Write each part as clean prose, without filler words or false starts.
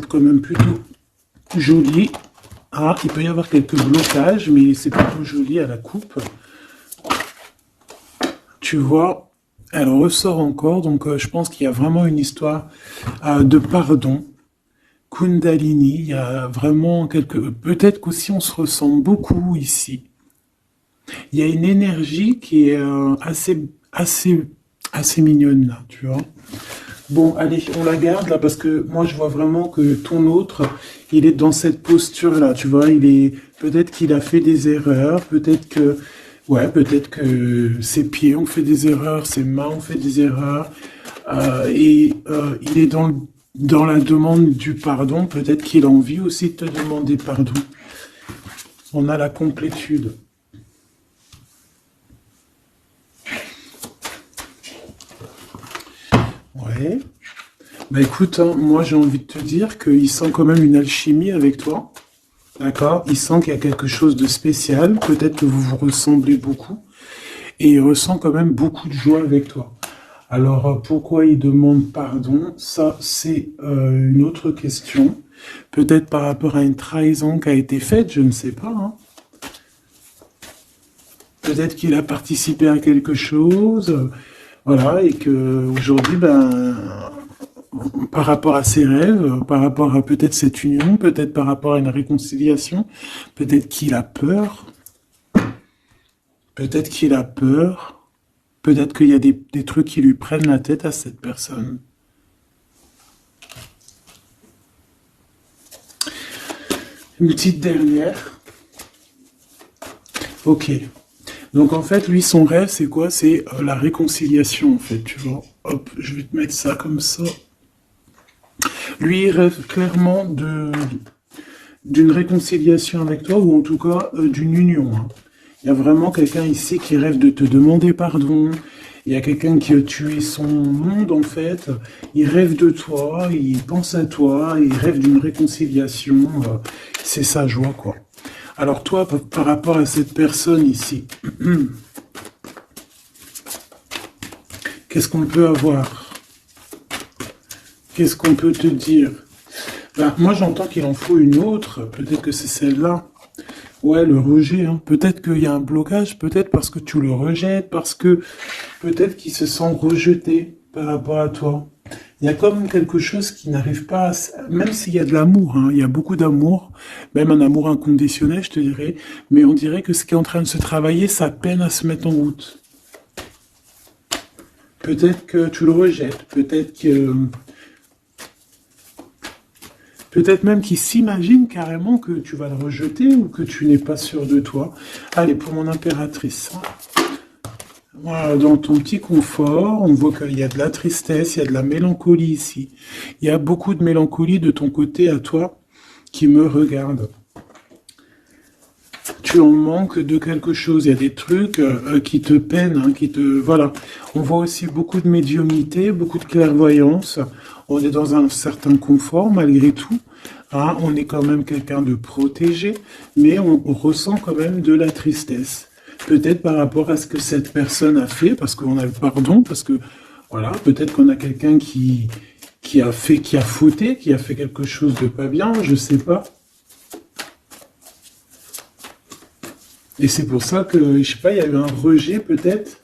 quand même plutôt joli. Ah, il peut y avoir quelques blocages, mais c'est plutôt joli à la coupe. Tu vois, elle ressort encore, donc je pense qu'il y a vraiment une histoire de pardon. Kundalini, il y a vraiment quelque... Peut-être qu'aussi on se ressemble beaucoup ici. Il y a une énergie qui est assez mignonne là, tu vois. Bon, allez, on la garde là parce que moi je vois vraiment que ton autre, il est dans cette posture là, tu vois. Il est peut-être qu'il a fait des erreurs, peut-être que ses pieds ont fait des erreurs, ses mains ont fait des erreurs, il est dans la demande du pardon. Peut-être qu'il a envie aussi de te demander pardon. On a la complétude. Ouais. Bah écoute, hein, moi j'ai envie de te dire qu'il sent quand même une alchimie avec toi. D'accord? Il sent qu'il y a quelque chose de spécial. Peut-être que vous vous ressemblez beaucoup. Et il ressent quand même beaucoup de joie avec toi. Alors pourquoi il demande pardon? Ça, c'est une autre question. Peut-être par rapport à une trahison qui a été faite, je ne sais pas. Hein. Peut-être qu'il a participé à quelque chose. Voilà, et que aujourd'hui, par rapport à ses rêves, par rapport à peut-être cette union, peut-être par rapport à une réconciliation, peut-être qu'il a peur, peut-être qu'il a peur, peut-être qu'il y a des trucs qui lui prennent la tête à cette personne. Une petite dernière. Ok. Donc en fait, lui, son rêve, c'est quoi? C'est la réconciliation, en fait, tu vois. Hop, je vais te mettre ça comme ça. Lui, il rêve clairement d'une réconciliation avec toi, ou en tout cas d'une union. Hein. Il y a vraiment quelqu'un ici qui rêve de te demander pardon. Il y a quelqu'un qui a tué son monde, en fait. Il rêve de toi, il pense à toi, il rêve d'une réconciliation. C'est sa joie, quoi. Alors toi, par rapport à cette personne ici, qu'est-ce qu'on peut avoir? Qu'est-ce qu'on peut te dire? Ben, moi, j'entends qu'il en faut une autre. Peut-être que c'est celle-là. Ouais, le rejet. Hein. Peut-être qu'il y a un blocage. Peut-être parce que tu le rejettes. Parce que peut-être qu'il se sent rejeté par rapport à toi. Il y a comme quelque chose qui n'arrive pas à... Même s'il y a de l'amour, hein, il y a beaucoup d'amour, même un amour inconditionnel, je te dirais, mais on dirait que ce qui est en train de se travailler, ça peine à se mettre en route. Peut-être que tu le rejettes, peut-être même qu'il s'imagine carrément que tu vas le rejeter ou que tu n'es pas sûr de toi. Allez, pour mon impératrice. Voilà, dans ton petit confort, on voit qu'il y a de la tristesse, il y a de la mélancolie ici. Il y a beaucoup de mélancolie de ton côté à toi qui me regarde. Tu en manques de quelque chose, il y a des trucs qui te peinent, hein, Voilà. On voit aussi beaucoup de médiumnité, beaucoup de clairvoyance. On est dans un certain confort malgré tout. Hein, on est quand même quelqu'un de protégé, mais on ressent quand même de la tristesse. Peut-être par rapport à ce que cette personne a fait, parce qu'on a le pardon, parce que, voilà, peut-être qu'on a quelqu'un qui a fauté, qui a fait quelque chose de pas bien, je sais pas. Et c'est pour ça que, je sais pas, il y a eu un rejet peut-être,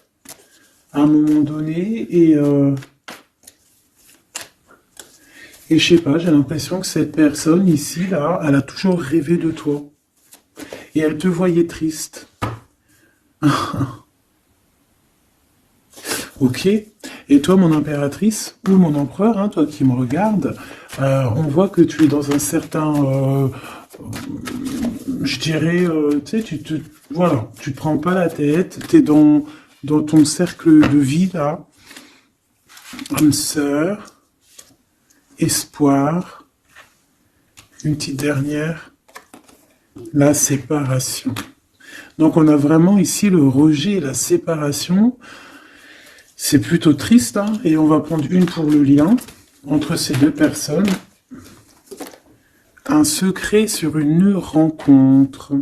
à un moment donné, et je sais pas, j'ai l'impression que cette personne ici, là, elle a toujours rêvé de toi. Et elle te voyait triste. Ok. Et toi, mon impératrice, ou mon empereur, hein, toi qui me regardes, on voit que tu es dans un certain, je dirais, tu sais, voilà, tu te prends pas la tête, tu es dans ton cercle de vie, là, âme sœur, espoir, une petite dernière, la séparation. Donc on a vraiment ici le rejet et la séparation. C'est plutôt triste, hein, et on va prendre une pour le lien entre ces deux personnes. Un secret sur une rencontre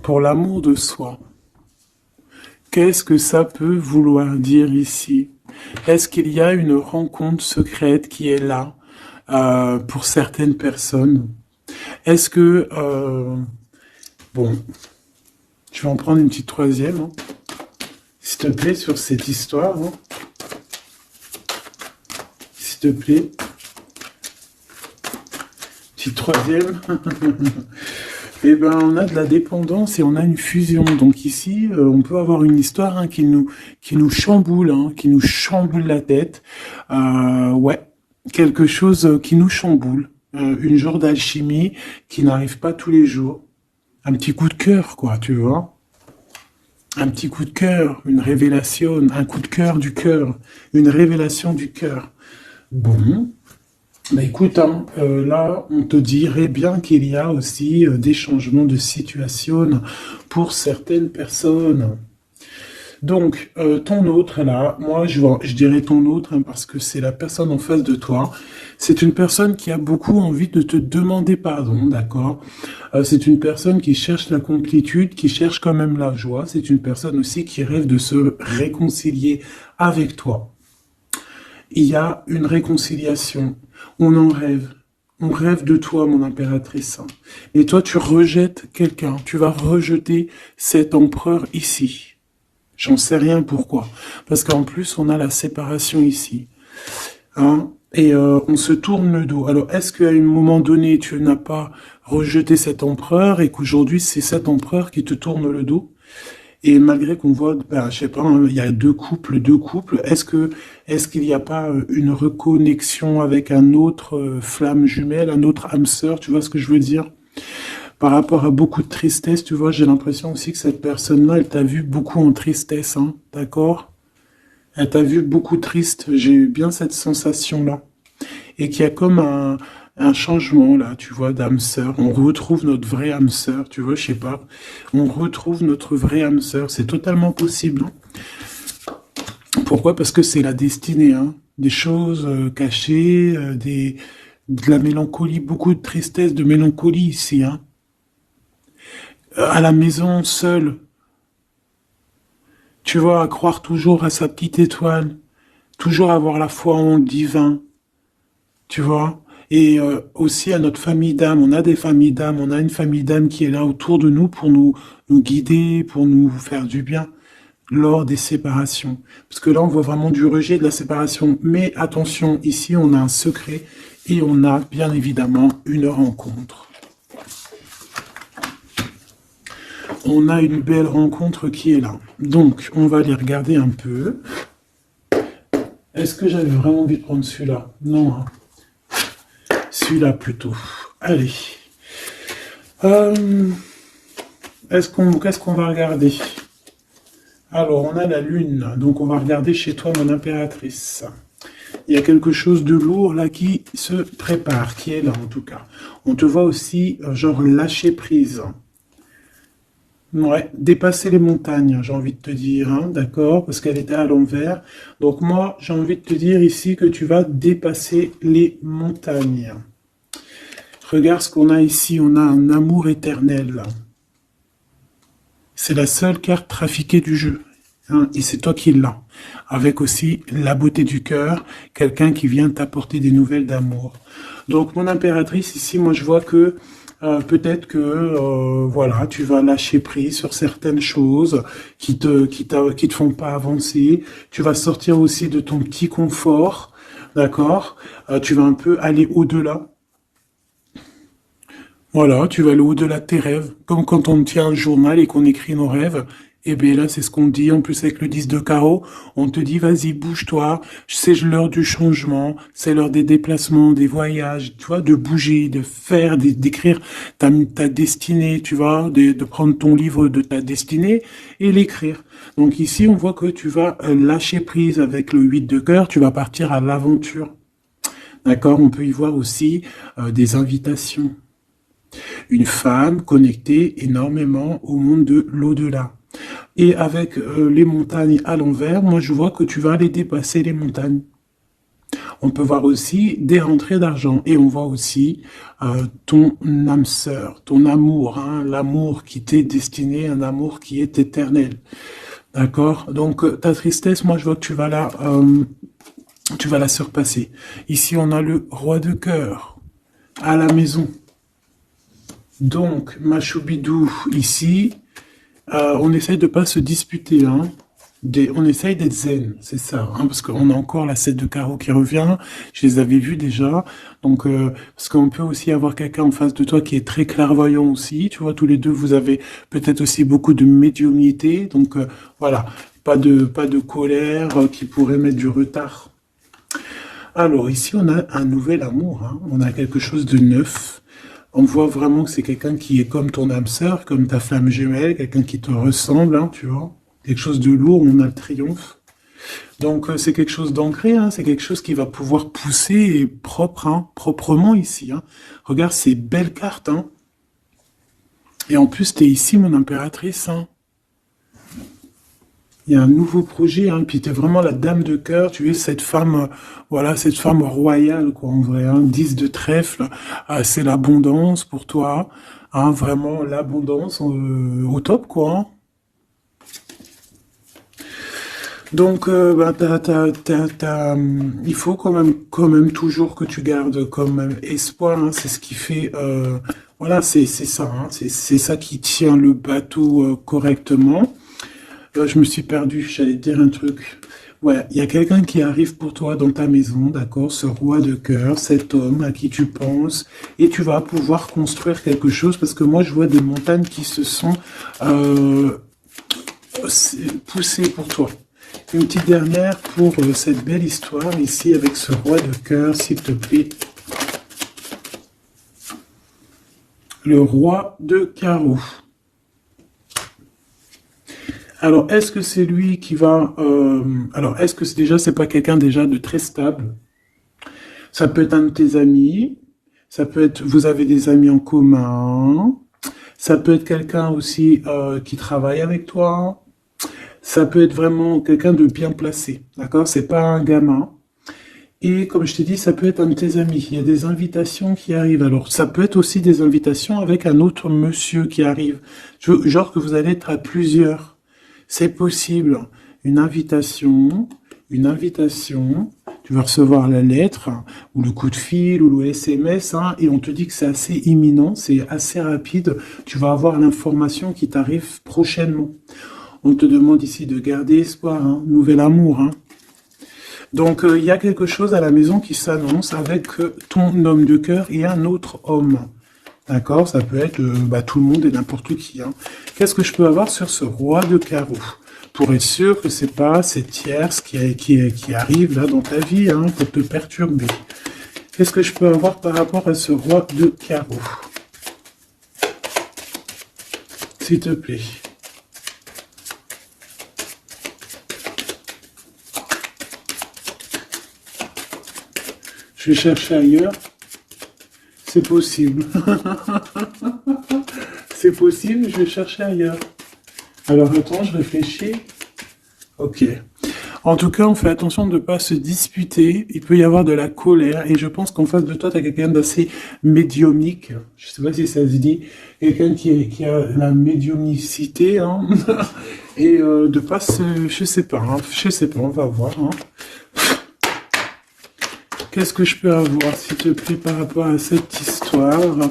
pour l'amour de soi. Qu'est-ce que ça peut vouloir dire ici? Est-ce qu'il y a une rencontre secrète qui est là, pour certaines personnes. Est-ce que... bon, je vais en prendre une petite troisième, hein, s'il te plaît, sur cette histoire. Hein, s'il te plaît. Petite troisième. Eh ben, on a de la dépendance et on a une fusion. Donc ici, on peut avoir une histoire hein, qui nous chamboule, hein, qui nous chamboule la tête. Ouais, quelque chose qui nous chamboule. Une genre d'alchimie qui n'arrive pas tous les jours. Un petit coup de cœur, quoi, tu vois. Un petit coup de cœur, une révélation, un coup de cœur du cœur, une révélation du cœur. Bon. Bah écoute, hein, là, on te dirait bien qu'il y a aussi des changements de situation pour certaines personnes. Donc, ton autre, là, moi, je dirais ton autre, hein, parce que c'est la personne en face de toi. C'est une personne qui a beaucoup envie de te demander pardon, d'accord? C'est une personne qui cherche la complétude, qui cherche quand même la joie. C'est une personne aussi qui rêve de se réconcilier avec toi. Il y a une réconciliation. On en rêve. On rêve de toi, mon impératrice. Et toi, tu rejettes quelqu'un. Tu vas rejeter cet empereur ici. J'en sais rien pourquoi. Parce qu'en plus, on a la séparation ici. Hein? Et on se tourne le dos. Alors, est-ce qu'à un moment donné, tu n'as pas rejeté cet empereur et qu'aujourd'hui, c'est cet empereur qui te tourne le dos? Et malgré qu'on voit, ben, je sais pas, hein, il y a deux couples, est-ce qu'il n'y a pas une reconnexion avec un autre flamme jumelle, un autre âme sœur, tu vois ce que je veux dire? Par rapport à beaucoup de tristesse, tu vois, j'ai l'impression aussi que cette personne-là, elle t'a vu beaucoup en tristesse, hein, d'accord? Elle t'a vu beaucoup triste, j'ai eu bien cette sensation-là. Et qu'il y a comme un changement, là, tu vois, d'âme sœur. On retrouve notre vraie âme sœur, tu vois, je sais pas. On retrouve notre vraie âme sœur, c'est totalement possible. Hein. Pourquoi? Parce que c'est la destinée, hein. Des choses cachées, de la mélancolie, beaucoup de tristesse, de mélancolie ici, hein. À la maison, seul, tu vois, à croire toujours à sa petite étoile, toujours avoir la foi en le divin, tu vois. Et aussi à notre famille d'âme, on a des familles d'âme, on a une famille d'âme qui est là autour de nous pour nous guider, pour nous faire du bien lors des séparations. Parce que là, on voit vraiment du rejet de la séparation. Mais attention, ici, on a un secret et on a bien évidemment une rencontre. On a une belle rencontre qui est là. Donc, on va aller regarder un peu. Est-ce que j'avais vraiment envie de prendre celui-là? Non. Hein. Celui-là plutôt. Allez. Qu'est-ce qu'on va regarder? Alors, on a la lune. Donc, on va regarder chez toi, mon impératrice. Il y a quelque chose de lourd là qui se prépare, qui est là en tout cas. On te voit aussi, genre, lâcher prise. Ouais, dépasser les montagnes, j'ai envie de te dire, hein, d'accord, parce qu'elle était à l'envers. Donc moi, j'ai envie de te dire ici que tu vas dépasser les montagnes. Regarde ce qu'on a ici, on a un amour éternel. C'est la seule carte trafiquée du jeu, hein, et c'est toi qui l'as. Avec aussi la beauté du cœur, quelqu'un qui vient t'apporter des nouvelles d'amour. Donc mon impératrice, ici, moi je vois que peut-être que voilà, tu vas lâcher prise sur certaines choses qui te font pas avancer. Tu vas sortir aussi de ton petit confort, d'accord? Tu vas un peu aller au-delà. Voilà, tu vas aller au-delà de tes rêves, comme quand on tient un journal et qu'on écrit nos rêves. Et bien là, c'est ce qu'on dit, en plus avec le 10 de carreau, on te dit, vas-y, bouge-toi, c'est l'heure du changement, c'est l'heure des déplacements, des voyages, tu vois, de bouger, de faire, d'écrire ta destinée, tu vois, de prendre ton livre de ta destinée et l'écrire. Donc ici, on voit que tu vas lâcher prise avec le 8 de cœur, tu vas partir à l'aventure. D'accord? On peut y voir aussi des invitations. Une femme connectée énormément au monde de l'au-delà. Et avec les montagnes à l'envers, moi je vois que tu vas aller dépasser les montagnes. On peut voir aussi des rentrées d'argent. Et on voit aussi ton âme sœur, ton amour, hein, l'amour qui t'est destiné, un amour qui est éternel. D'accord? Donc ta tristesse, moi je vois que tu vas tu vas la surpasser. Ici, on a le roi de cœur à la maison. Donc, Machoubidou, ici, on essaye de pas se disputer, hein. On essaye d'être zen, c'est ça, hein, parce qu'on a encore la 7 de carreau qui revient, je les avais vus déjà, donc parce qu'on peut aussi avoir quelqu'un en face de toi qui est très clairvoyant aussi, tu vois, tous les deux vous avez peut-être aussi beaucoup de médiumnité, donc voilà, pas de colère qui pourrait mettre du retard. Alors ici on a un nouvel amour, hein, on a quelque chose de neuf. On voit vraiment que c'est quelqu'un qui est comme ton âme sœur, comme ta flamme jumelle, quelqu'un qui te ressemble, hein, tu vois. Quelque chose de lourd, on a le triomphe. Donc c'est quelque chose d'ancré, hein, c'est quelque chose qui va pouvoir pousser et propre, hein, proprement ici. Hein. Regarde ces belles cartes. Hein. Et en plus, tu es ici, mon impératrice. Hein. Il y a un nouveau projet, hein, puis tu es vraiment la dame de cœur, tu es cette femme, voilà, cette femme royale, quoi, en vrai. Hein, 10 de trèfle, c'est l'abondance pour toi. Hein, vraiment l'abondance au top, quoi. Hein. Donc, il faut quand même toujours que tu gardes quand même espoir. Hein, c'est ce qui fait, voilà, c'est ça. Hein, c'est ça qui tient le bateau correctement. Je me suis perdu. J'allais te dire un truc. Ouais, il y a quelqu'un qui arrive pour toi dans ta maison, d'accord? Ce roi de cœur, cet homme à qui tu penses, et tu vas pouvoir construire quelque chose parce que moi, je vois des montagnes qui se sont poussées pour toi. Une petite dernière pour cette belle histoire ici avec ce roi de cœur, s'il te plaît. Le roi de carreau. Alors, est-ce que c'est lui qui va... alors, est-ce que c'est pas quelqu'un déjà de très stable? Ça peut être un de tes amis. Ça peut être... Vous avez des amis en commun. Ça peut être quelqu'un aussi qui travaille avec toi. Ça peut être vraiment quelqu'un de bien placé, d'accord? C'est pas un gamin. Et comme je t'ai dit, ça peut être un de tes amis. Il y a des invitations qui arrivent. Alors, ça peut être aussi des invitations avec un autre monsieur qui arrive. Genre que vous allez être à plusieurs. C'est possible. Une invitation. Tu vas recevoir la lettre, ou le coup de fil, ou le SMS, hein, et on te dit que c'est assez imminent, c'est assez rapide. Tu vas avoir l'information qui t'arrive prochainement. On te demande ici de garder espoir, hein, nouvel amour. Hein. Donc, il y a quelque chose à la maison qui s'annonce avec ton homme de cœur et un autre homme. D'accord? Ça peut être tout le monde et n'importe qui. Hein. Qu'est-ce que je peux avoir sur ce roi de carreau? Pour être sûr que c'est pas cette tierce qui arrive là dans ta vie hein, pour te perturber. Qu'est-ce que je peux avoir par rapport à ce roi de carreau? S'il te plaît. Je vais chercher ailleurs. C'est possible. C'est possible, je vais chercher ailleurs. Alors attends, je réfléchis. Ok. En tout cas, on fait attention de ne pas se disputer. Il peut y avoir de la colère. Et je pense qu'en face de toi, tu as quelqu'un d'assez médiumnique. Je ne sais pas si ça se dit. Quelqu'un qui a la médiumnicité. Hein. Et de pas se... Je sais pas. Hein. Je sais pas, on va voir. Hein. Qu'est-ce que je peux avoir, s'il te plaît, par rapport à cette histoire?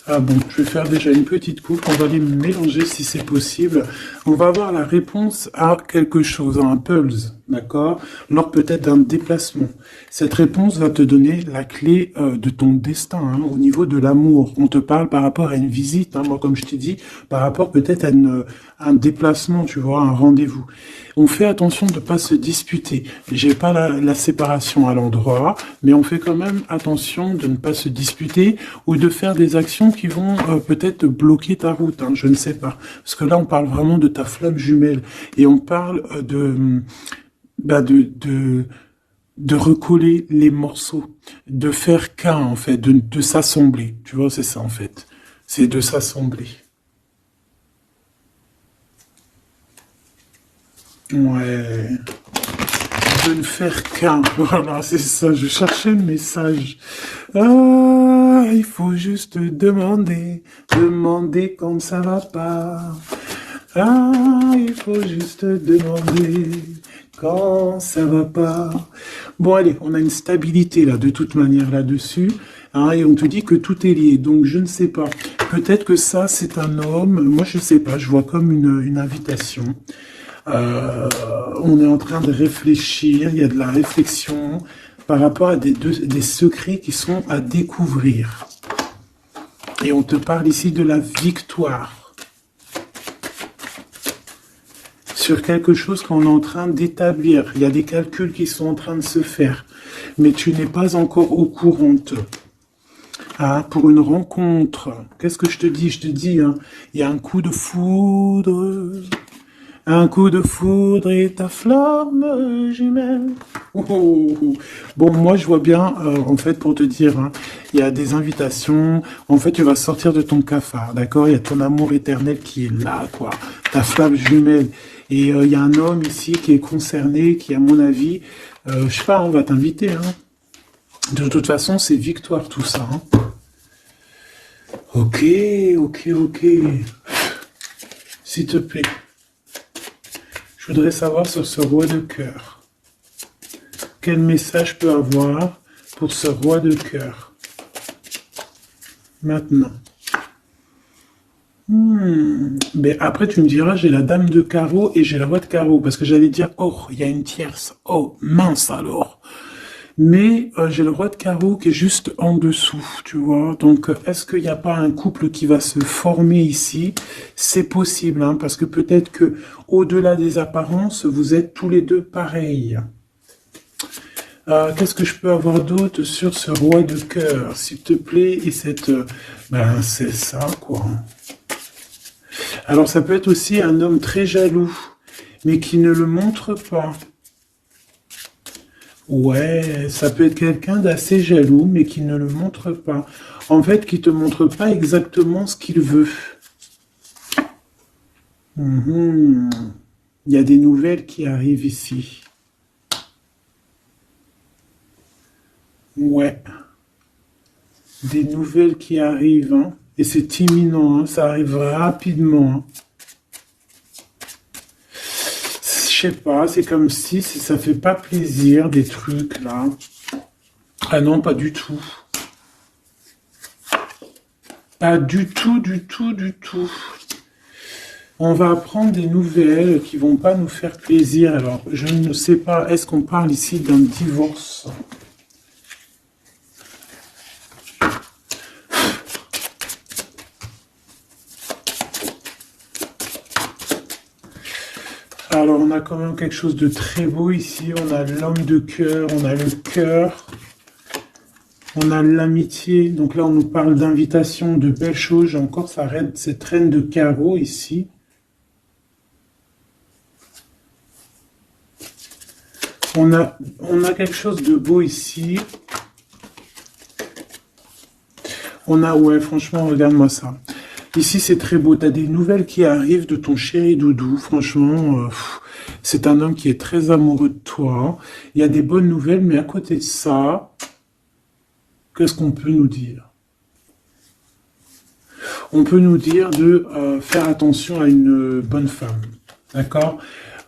Ah bon, je vais faire déjà une petite coupe, on va les mélanger si c'est possible. On va avoir la réponse à quelque chose, à un puzzle, d'accord? Lors peut-être d'un déplacement. Cette réponse va te donner la clé de ton destin, hein, au niveau de l'amour. On te parle par rapport à une visite, hein, moi comme je t'ai dit, par rapport peut-être à un déplacement, tu vois, un rendez-vous. On fait attention de ne pas se disputer. J'ai pas la séparation à l'endroit, mais on fait quand même attention de ne pas se disputer ou de faire des actions qui vont peut-être bloquer ta route, hein, je ne sais pas. Parce que là, on parle vraiment de ta flamme jumelle et on parle de recoller les morceaux, de faire qu'un en fait, de s'assembler. Tu vois, c'est ça en fait. C'est de s'assembler. Ouais. De ne faire qu'un. Voilà, c'est ça. Je cherchais le message. Ah, il faut juste demander quand ça va pas. Ah, il faut juste demander quand ça va pas. Bon, allez, on a une stabilité là, de toute manière là-dessus. Hein, et on te dit que tout est lié. Donc, je ne sais pas. Peut-être que ça, c'est un homme. Moi, je ne sais pas. Je vois comme une invitation. On est en train de réfléchir. Il y a de la réflexion par rapport à des secrets qui sont à découvrir. Et on te parle ici de la victoire. Sur quelque chose qu'on est en train d'établir. Il y a des calculs qui sont en train de se faire. Mais tu n'es pas encore au courant. Ah, pour une rencontre. Qu'est-ce que je te dis? Je te dis, hein, il y a un coup de foudre. Un coup de foudre et ta flamme jumelle. Oh, oh, oh. Bon, moi, je vois bien, en fait, pour te dire, hein, il y a des invitations. En fait, tu vas sortir de ton cafard, d'accord? Il y a ton amour éternel qui est là, quoi. Ta flamme jumelle. Et il y a un homme ici qui est concerné, qui, à mon avis, je sais pas, on va t'inviter, hein. De toute façon, c'est victoire, tout ça, hein. Ok, ok, ok. S'il te plaît. Je voudrais savoir sur ce roi de cœur. Quel message je peux avoir pour ce roi de cœur? Maintenant. Mais après, tu me diras, j'ai la dame de carreau et j'ai la roi de carreau. Parce que j'allais dire, oh, il y a une tierce. Oh, mince alors. Mais j'ai le roi de carreau qui est juste en dessous, tu vois. Donc, est-ce qu'il n'y a pas un couple qui va se former ici? C'est possible, hein, parce que peut-être que au-delà des apparences, vous êtes tous les deux pareils. Qu'est-ce que je peux avoir d'autre sur ce roi de cœur, s'il te plaît? Et cette... ben, c'est ça, quoi. Alors, ça peut être aussi un homme très jaloux, mais qui ne le montre pas. Ouais, ça peut être quelqu'un d'assez jaloux, mais qui ne le montre pas. En fait, qui te montre pas exactement ce qu'il veut. Mhm. Il y a des nouvelles qui arrivent ici. Ouais, des nouvelles qui arrivent, hein. Et c'est imminent, hein. Ça arrive rapidement, hein. Je sais pas, c'est comme si ça fait pas plaisir, des trucs, là. Ah non, pas du tout. Pas du tout, du tout, du tout. On va apprendre des nouvelles qui vont pas nous faire plaisir. Alors, je ne sais pas, est-ce qu'on parle ici d'un divorce? Alors, on a quand même quelque chose de très beau ici. On a l'homme de cœur, on a le cœur, on a l'amitié. Donc là, on nous parle d'invitation, de belles choses. J'ai encore cette reine de carreau ici. On a quelque chose de beau ici. On a, ouais, franchement, regarde-moi ça. Ici, c'est très beau. Tu as des nouvelles qui arrivent de ton chéri doudou. Franchement, c'est un homme qui est très amoureux de toi. Il y a des bonnes nouvelles, mais à côté de ça, qu'est-ce qu'on peut nous dire? On peut nous dire de faire attention à une bonne femme. D'accord?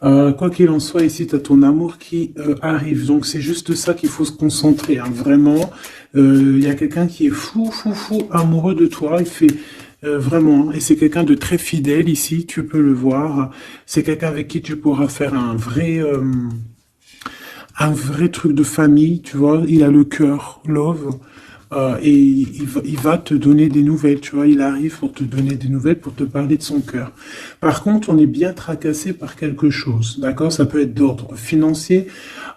Quoi qu'il en soit, ici, tu as ton amour qui arrive. Donc, c'est juste ça qu'il faut se concentrer, hein. Vraiment, il y a quelqu'un qui est fou, fou, fou amoureux de toi. Il fait vraiment, et c'est quelqu'un de très fidèle ici, tu peux le voir. C'est quelqu'un avec qui tu pourras faire un vrai truc de famille, tu vois. Il a le cœur, love. Et il va te donner des nouvelles, tu vois, il arrive pour te donner des nouvelles, pour te parler de son cœur. Par contre, on est bien tracassé par quelque chose, d'accord? Ça peut être d'ordre financier,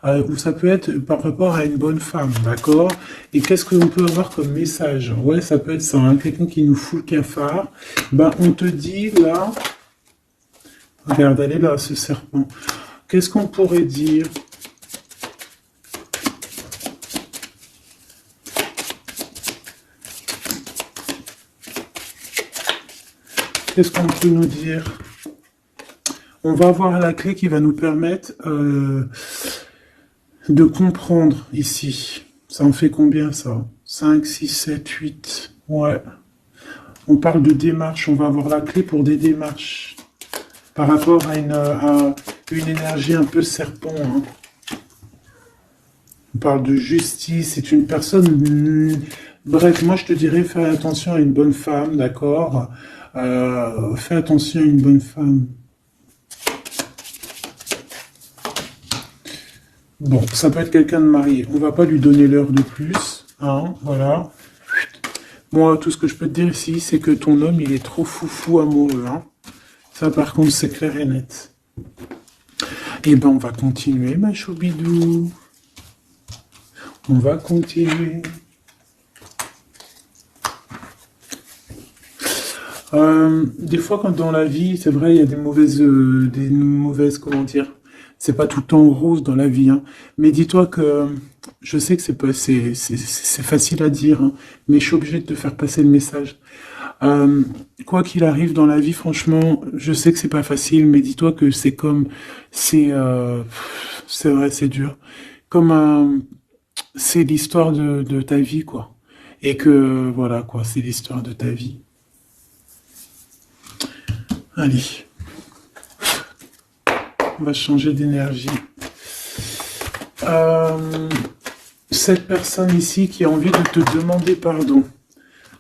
ou ça peut être par rapport à une bonne femme, d'accord? Et qu'est-ce qu'on peut avoir comme message? Ouais, ça peut être ça, hein, quelqu'un qui nous fout le cafard. Ben, on te dit là, regarde, elle est là, ce serpent. Qu'est-ce qu'on pourrait dire? Qu'est-ce qu'on peut nous dire? On va avoir la clé qui va nous permettre de comprendre ici. Ça en fait combien ça? 5, 6, 7, 8. Ouais. On parle de démarche. On va avoir la clé pour des démarches. par rapport à une énergie un peu serpent. Hein. On parle de justice, c'est une personne... Bref, moi je te dirais, fais attention à une bonne femme, d'accord? Fais attention à une bonne femme. Bon, ça peut être quelqu'un de marié. On va pas lui donner l'heure de plus, hein, voilà. Moi, tout ce que je peux te dire ici, c'est que ton homme, il est trop foufou amoureux, hein. Ça, par contre, c'est clair et net. Eh ben, on va continuer, ma choubidou. On va continuer. Des fois, quand dans la vie, c'est vrai, il y a des mauvaises, comment dire, c'est pas tout le temps rose dans la vie, hein. Mais dis-toi que, je sais que c'est facile à dire, hein, mais je suis obligé de te faire passer le message. Euh, Quoi qu'il arrive dans la vie, franchement, je sais que c'est pas facile, mais dis-toi que c'est vrai, c'est dur. Comme c'est l'histoire de ta vie, quoi. Et que, voilà, quoi, c'est l'histoire de ta vie. Allez, on va changer d'énergie. Euh, Cette personne ici qui a envie de te demander pardon.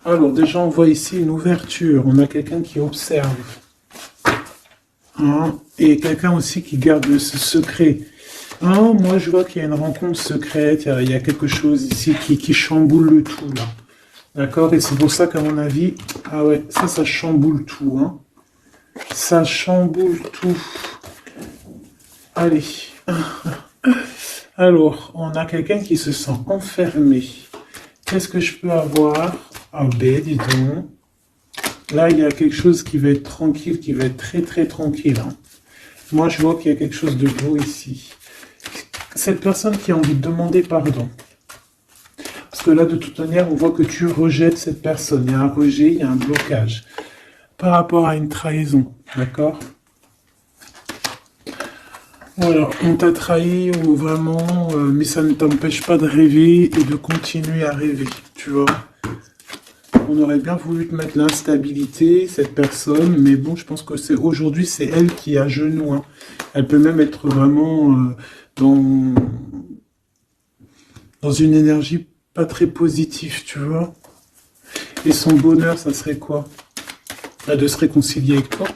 Alors, déjà, on voit ici une ouverture. On a quelqu'un qui observe. Hein, et quelqu'un aussi qui garde ce secret. Hein, moi, je vois qu'il y a une rencontre secrète. Il y a quelque chose ici qui chamboule le tout, là. D'accord? Et c'est pour ça qu'à mon avis... Ah ouais, ça chamboule tout, hein. Ça chamboule tout. Allez. Alors, on a quelqu'un qui se sent enfermé. Qu'est-ce que je peux avoir? Ah ben, dis donc. Là, il y a quelque chose qui va être tranquille, qui va être très très tranquille. Hein. Moi, je vois qu'il y a quelque chose de beau ici. Cette personne qui a envie de demander pardon. Parce que là, de toute manière, on voit que tu rejettes cette personne. Il y a un rejet, il y a un blocage. Par rapport à une trahison, d'accord? Voilà, on t'a trahi ou vraiment, mais ça ne t'empêche pas de rêver et de continuer à rêver, tu vois. On aurait bien voulu te mettre l'instabilité, cette personne, mais bon, je pense que aujourd'hui, c'est elle qui est à genoux. Hein. Elle peut même être vraiment dans, dans une énergie pas très positive, tu vois. Et son bonheur, ça serait quoi? De se réconcilier avec toi.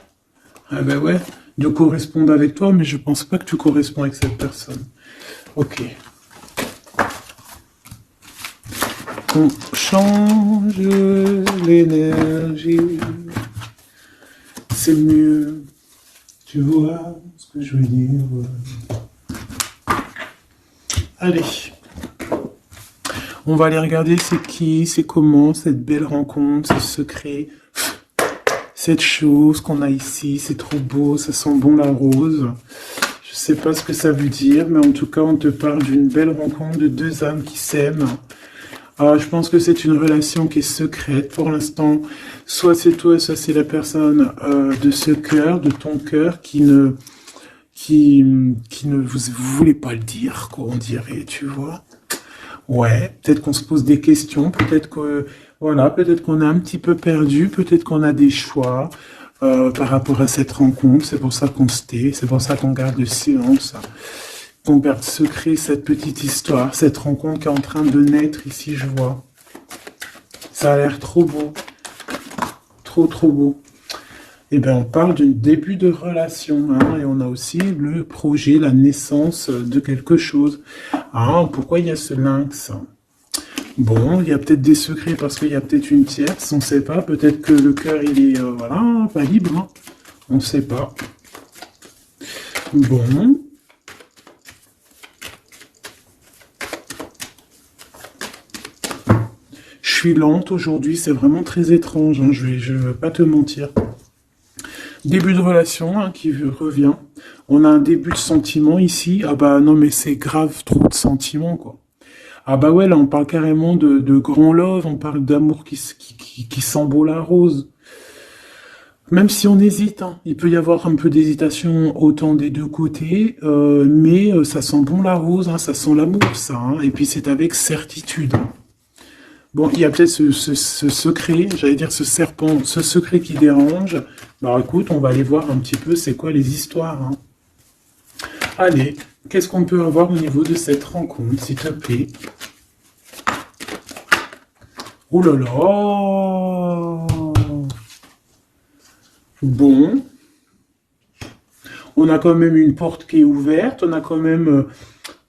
Ah ben ouais, de correspondre avec toi, mais je pense pas que tu corresponds avec cette personne. Ok. On change l'énergie. C'est mieux. Tu vois ce que je veux dire. Allez. On va aller regarder c'est qui, c'est comment, cette belle rencontre, ce secret. Cette chose qu'on a ici, c'est trop beau, ça sent bon la rose. Je sais pas ce que ça veut dire, mais en tout cas, on te parle d'une belle rencontre de deux âmes qui s'aiment. Je pense que c'est une relation qui est secrète pour l'instant. Soit c'est toi, soit c'est la personne de ce cœur, de ton cœur, qui ne vous voulez pas le dire, quoi, on dirait, tu vois. Ouais, peut-être qu'on se pose des questions, peut-être que voilà, peut-être qu'on est un petit peu perdu, peut-être qu'on a des choix par rapport à cette rencontre. C'est pour ça qu'on se tait, c'est pour ça qu'on garde le silence, qu'on garde secret cette petite histoire, cette rencontre qui est en train de naître ici, je vois. Ça a l'air trop beau, trop trop beau. Eh bien, on parle d'un début de relation, hein, et on a aussi le projet, la naissance de quelque chose. Ah, pourquoi il y a ce lynx? Bon, il y a peut-être des secrets parce qu'il y a peut-être une tierce, on ne sait pas. Peut-être que le cœur, il est, voilà, pas libre, hein. On ne sait pas. Bon. Je suis lente aujourd'hui, c'est vraiment très étrange, hein, je vais pas te mentir. Début de relation hein, qui revient. On a un début de sentiment ici. Ah bah non mais c'est grave trop de sentiments quoi. Ah bah ouais là on parle carrément de grand love, on parle d'amour qui sent beau la rose. Même si on hésite, hein, il peut y avoir un peu d'hésitation autant des deux côtés, mais ça sent bon la rose, hein, ça sent l'amour ça. Hein, et puis c'est avec certitude. Hein. Bon, il y a peut-être ce secret, j'allais dire ce serpent, ce secret qui dérange. Bah écoute, on va aller voir un petit peu c'est quoi les histoires, hein. Allez, qu'est-ce qu'on peut avoir au niveau de cette rencontre, s'il te plaît? Oh là là! Bon, on a quand même une porte qui est ouverte, on a quand même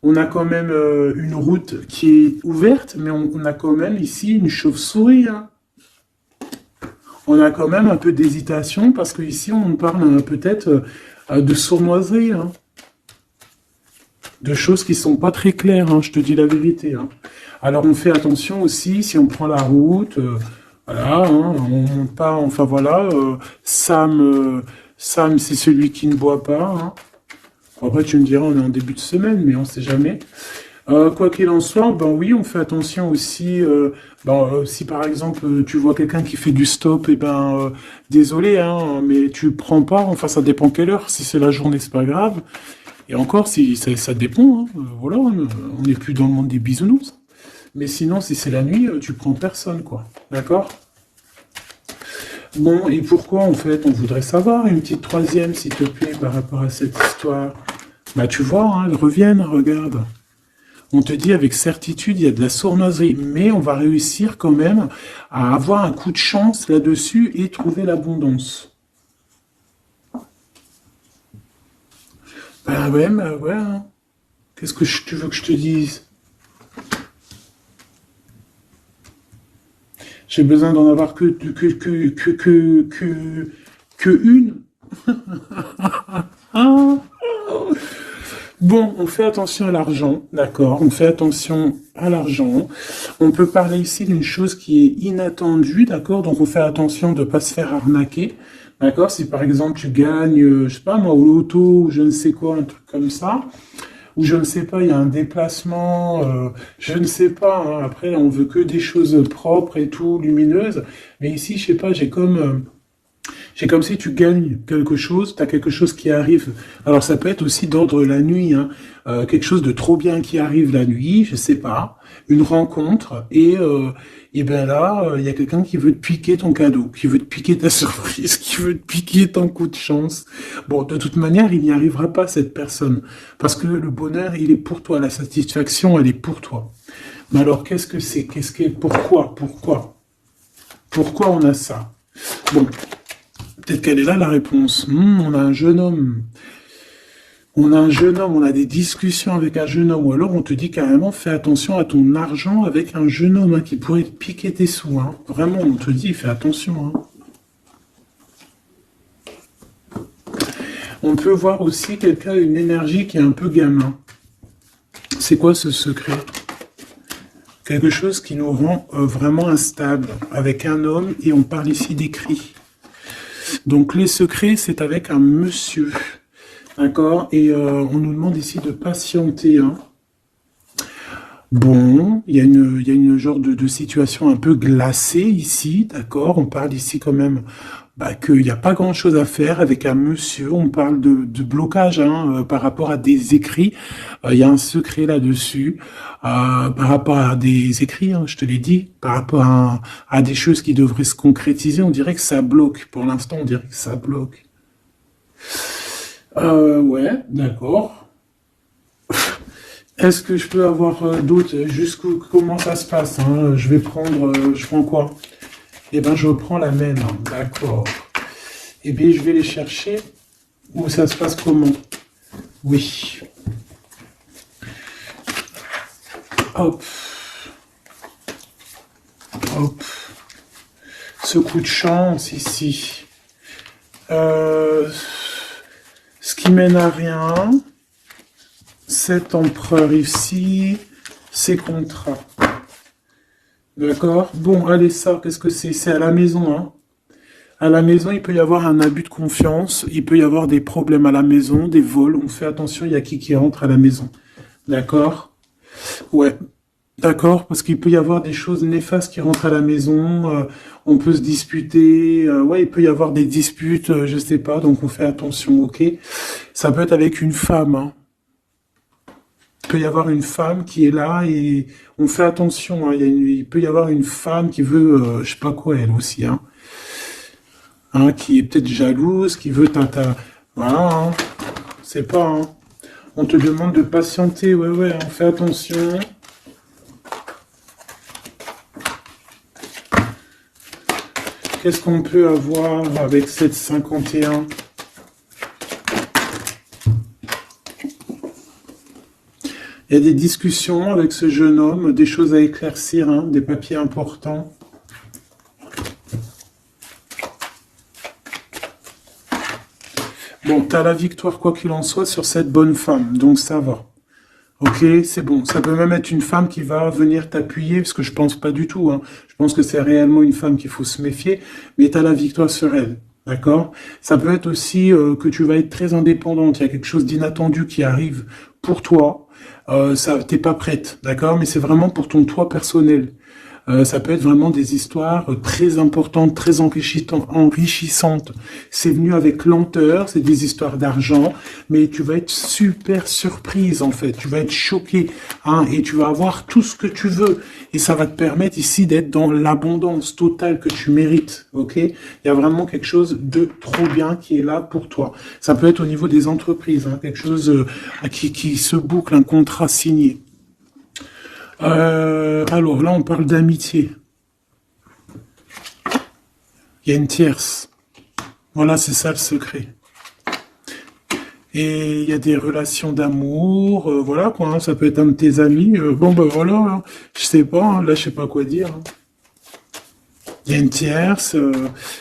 une route qui est ouverte, mais on a quand même ici une chauve-souris, hein. On a quand même un peu d'hésitation parce que ici on parle peut-être de sournoiserie, hein, de choses qui sont pas très claires, hein, je te dis la vérité, hein. Alors on fait attention aussi si on prend la route, voilà, hein, on monte pas, enfin voilà, Sam c'est celui qui ne boit pas, hein. Après tu me diras on est en début de semaine, mais on sait jamais. Quoi qu'il en soit, ben oui, on fait attention aussi. Si par exemple tu vois quelqu'un qui fait du stop, et désolé, hein, mais tu prends pas. Enfin, ça dépend quelle heure. Si c'est la journée, c'est pas grave. Et encore, si ça dépend. Hein, voilà, on n'est plus dans le monde des bisounours. Mais sinon, si c'est la nuit, tu prends personne, quoi. D'accord? Bon, et pourquoi en fait, on voudrait savoir une petite troisième, s'il te plaît, par rapport à cette histoire. Bah tu vois, hein, elles reviennent, regarde. On te dit avec certitude, il y a de la sournoiserie, mais on va réussir quand même à avoir un coup de chance là-dessus et trouver l'abondance. Bah ouais, hein. Qu'est-ce que tu veux que je te dise? J'ai besoin d'en avoir que une. Ah. Bon, on fait attention à l'argent, d'accord, on fait attention à l'argent. On peut parler ici d'une chose qui est inattendue, d'accord, donc on fait attention de ne pas se faire arnaquer, d'accord. Si par exemple tu gagnes, je sais pas moi, au loto, ou je ne sais quoi, un truc comme ça, ou je ne sais pas, il y a un déplacement, je ne sais pas, hein, après on veut que des choses propres et tout, lumineuses, mais ici, je sais pas, c'est comme si tu gagnes quelque chose, tu as quelque chose qui arrive. Alors ça peut être aussi d'ordre la nuit, hein. Quelque chose de trop bien qui arrive la nuit, je sais pas, une rencontre, et ben là, il y a quelqu'un qui veut te piquer ton cadeau, qui veut te piquer ta surprise, qui veut te piquer ton coup de chance. Bon, de toute manière, il n'y arrivera pas cette personne, parce que le bonheur, il est pour toi, la satisfaction, elle est pour toi. Mais alors, qu'est-ce que c'est? Pourquoi on a ça? Bon, peut-être qu'elle est là la réponse. On a un jeune homme. On a des discussions avec un jeune homme. Ou alors on te dit carrément, fais attention à ton argent avec un jeune homme, hein, qui pourrait te piquer tes sous, hein. Vraiment, on te dit, fais attention, hein. On peut voir aussi quelqu'un, une énergie qui est un peu gamin. C'est quoi ce secret? Quelque chose qui nous rend vraiment instable avec un homme, et on parle ici des cris. Donc les secrets, c'est avec un monsieur, d'accord? Et on nous demande ici de patienter, hein. Bon, il y a une genre de situation un peu glacée ici, d'accord? On parle ici quand même qu'il n'y a pas grand-chose à faire avec un monsieur. On parle de blocage, hein, par rapport à des écrits. Il y a un secret là-dessus, par rapport à des écrits, hein, je te l'ai dit, par rapport à des choses qui devraient se concrétiser. On dirait que ça bloque. Pour l'instant, on dirait que ça bloque. Ouais, d'accord. Est-ce que je peux avoir d'autres? Comment ça se passe, hein? Je vais prendre, je prends quoi? Eh ben, je prends la même, hein. D'accord. Eh bien, je vais les chercher. Où ça se passe comment? Oui. Hop. Hop. Ce coup de chance ici. Ce qui mène à rien. Cet empereur ici. Ces contrats. D'accord? Bon, allez, ça, qu'est-ce que c'est? C'est à la maison, hein. À la maison, il peut y avoir un abus de confiance, il peut y avoir des problèmes à la maison, des vols. On fait attention, il y a qui rentre à la maison. D'accord? Ouais. D'accord, parce qu'il peut y avoir des choses néfastes qui rentrent à la maison, on peut se disputer, ouais, il peut y avoir des disputes, je sais pas, donc on fait attention, ok? Ça peut être avec une femme, hein. peut y avoir une femme qui est là et on fait attention, hein, il peut y avoir une femme qui veut, je sais pas quoi, elle aussi, hein, qui est peut-être jalouse, qui veut voilà, hein, c'est pas, hein. On te demande de patienter, ouais, on fait attention. Qu'est-ce qu'on peut avoir avec cette 51? Il y a des discussions avec ce jeune homme, des choses à éclaircir, hein, des papiers importants. Bon, tu as la victoire quoi qu'il en soit sur cette bonne femme, donc ça va. Ok, c'est bon. Ça peut même être une femme qui va venir t'appuyer, parce que je pense pas du tout, hein. Je pense que c'est réellement une femme qu'il faut se méfier, mais tu as la victoire sur elle. D'accord? Ça peut être aussi que tu vas être très indépendante. Il y a quelque chose d'inattendu qui arrive pour toi. T'es pas prête, d'accord? Mais c'est vraiment pour ton toi personnel. Ça peut être vraiment des histoires très importantes, très enrichissantes. C'est venu avec lenteur, c'est des histoires d'argent, mais tu vas être super surprise en fait. Tu vas être choquée, hein, et tu vas avoir tout ce que tu veux. Et ça va te permettre ici d'être dans l'abondance totale que tu mérites. Ok? Il y a vraiment quelque chose de trop bien qui est là pour toi. Ça peut être au niveau des entreprises, hein, quelque chose qui se boucle, un contrat signé. Alors là, on parle d'amitié. Il y a une tierce. Voilà, c'est ça le secret. Et il y a des relations d'amour, voilà quoi, hein, ça peut être un de tes amis. Bon, ben voilà, hein, je sais pas, hein, là, je sais pas quoi dire, hein. Il y a une tierce,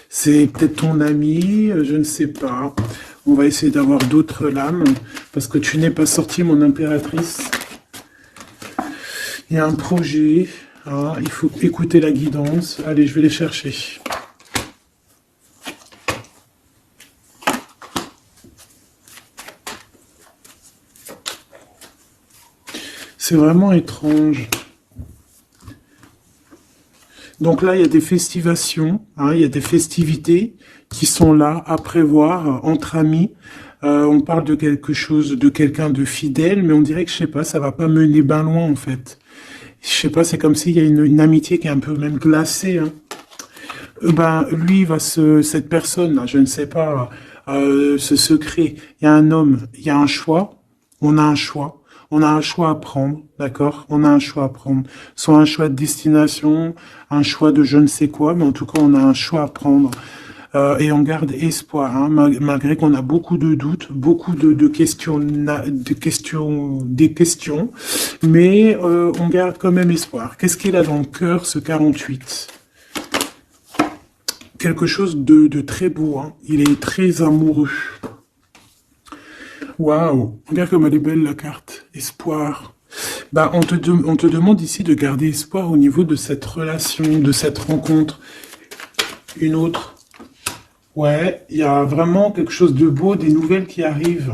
c'est peut-être ton ami, je ne sais pas. On va essayer d'avoir d'autres lames, parce que tu n'es pas sortie, mon impératrice. Il y a un projet, hein, il faut écouter la guidance. Allez, je vais les chercher. C'est vraiment étrange. Donc là, il y a des festivations, hein, il y a des festivités qui sont là à prévoir entre amis. On parle de quelque chose, de quelqu'un de fidèle, mais on dirait que, je sais pas, ça va pas mener ben loin en fait. Je sais pas, c'est comme s'il y a une amitié qui est un peu même glacée, hein. Lui cette personne là, je ne sais pas, ce secret. Il y a un homme, il y a un choix. On a un choix. On a un choix à prendre, d'accord? On a un choix à prendre. Soit un choix de destination, un choix de je ne sais quoi, mais en tout cas, on a un choix à prendre. Et on garde espoir, hein, malgré qu'on a beaucoup de doutes, beaucoup de questions, des questions, mais on garde quand même espoir. Qu'est-ce qu'il a dans le cœur, ce 48? Quelque chose de très beau, hein. Il est très amoureux. Waouh, regarde comme elle est belle la carte. Espoir. On te demande ici de garder espoir au niveau de cette relation, de cette rencontre. Une autre. Ouais, il y a vraiment quelque chose de beau, des nouvelles qui arrivent.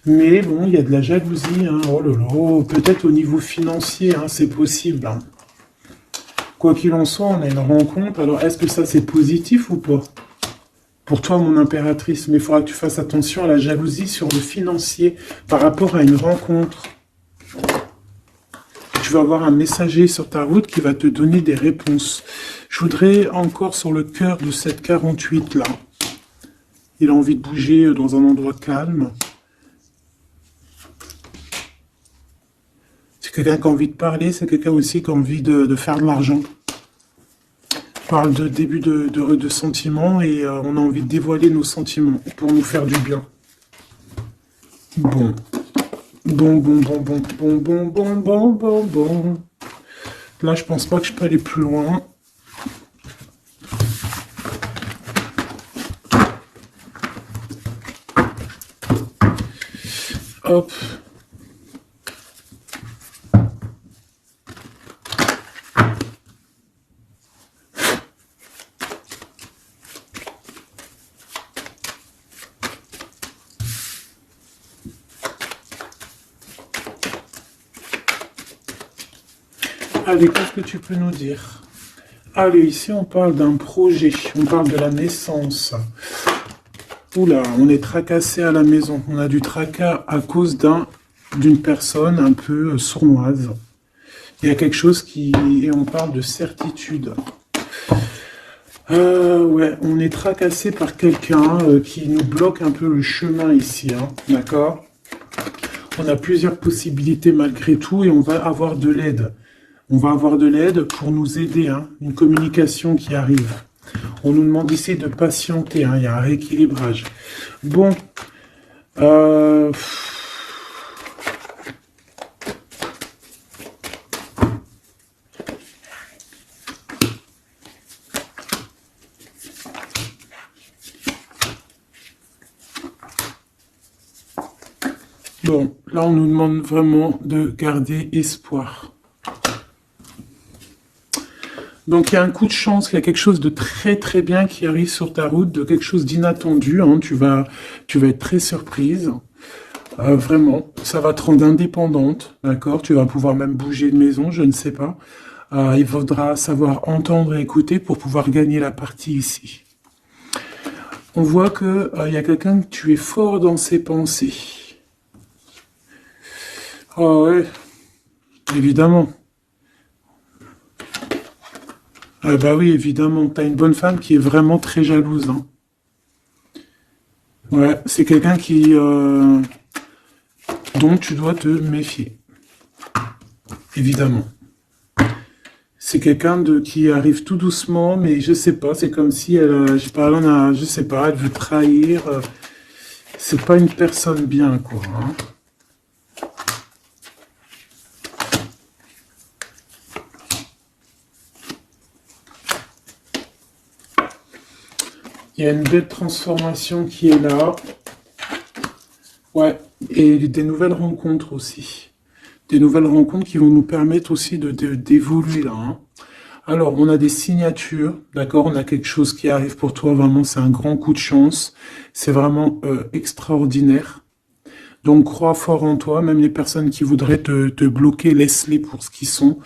Mais bon, il y a de la jalousie, hein. Oh là là, peut-être au niveau financier, hein, c'est possible, hein. Quoi qu'il en soit, on a une rencontre. Alors, est-ce que ça, c'est positif ou pas? Pour toi, mon impératrice, mais il faudra que tu fasses attention à la jalousie sur le financier par rapport à une rencontre. Tu vas avoir un messager sur ta route qui va te donner des réponses. Je voudrais encore sur le cœur de cette 48 là. Il a envie de bouger dans un endroit calme. C'est quelqu'un qui a envie de parler, c'est quelqu'un aussi qui a envie de faire de l'argent. On parle de début de sentiments et on a envie de dévoiler nos sentiments pour nous faire du bien. Bon. Bon. Là, je pense pas que je peux aller plus loin. Hop. Allez, qu'est-ce que tu peux nous dire? Allez, ici on parle d'un projet, on parle de la naissance. Oula, on est tracassé à la maison, on a du tracas à cause d'une personne un peu sournoise. Il y a quelque chose qui... Et on parle de certitude. Ouais, on est tracassé par quelqu'un qui nous bloque un peu le chemin ici, hein, d'accord? On a plusieurs possibilités malgré tout et on va avoir de l'aide. On va avoir de l'aide pour nous aider, hein, une communication qui arrive. On nous demande ici de patienter, hein, il y a un rééquilibrage. Bon, euh, bon, là on nous demande vraiment de garder espoir. Donc il y a un coup de chance, il y a quelque chose de très très bien qui arrive sur ta route, de quelque chose d'inattendu, hein, tu vas être très surprise. Vraiment, ça va te rendre indépendante, d'accord? Tu vas pouvoir même bouger de maison, je ne sais pas. Il faudra savoir entendre et écouter pour pouvoir gagner la partie ici. On voit que il y a quelqu'un que tu es fort dans ses pensées. Ah ouais, évidemment. Ah bah oui, évidemment. T'as une bonne femme qui est vraiment très jalouse, hein. Ouais, c'est quelqu'un qui dont tu dois te méfier, évidemment. C'est quelqu'un de qui arrive tout doucement, mais je sais pas. C'est comme si elle, je sais pas, je sais pas, elle veut trahir. C'est pas une personne bien, quoi, hein. Il y a une belle transformation qui est là. Ouais, et des nouvelles rencontres aussi. Des nouvelles rencontres qui vont nous permettre aussi d'évoluer là, hein. Alors, on a des signatures, d'accord? On a quelque chose qui arrive pour toi, vraiment, c'est un grand coup de chance. C'est vraiment extraordinaire. Donc, crois fort en toi, même les personnes qui voudraient te bloquer, laisse-les pour ce qu'ils sont.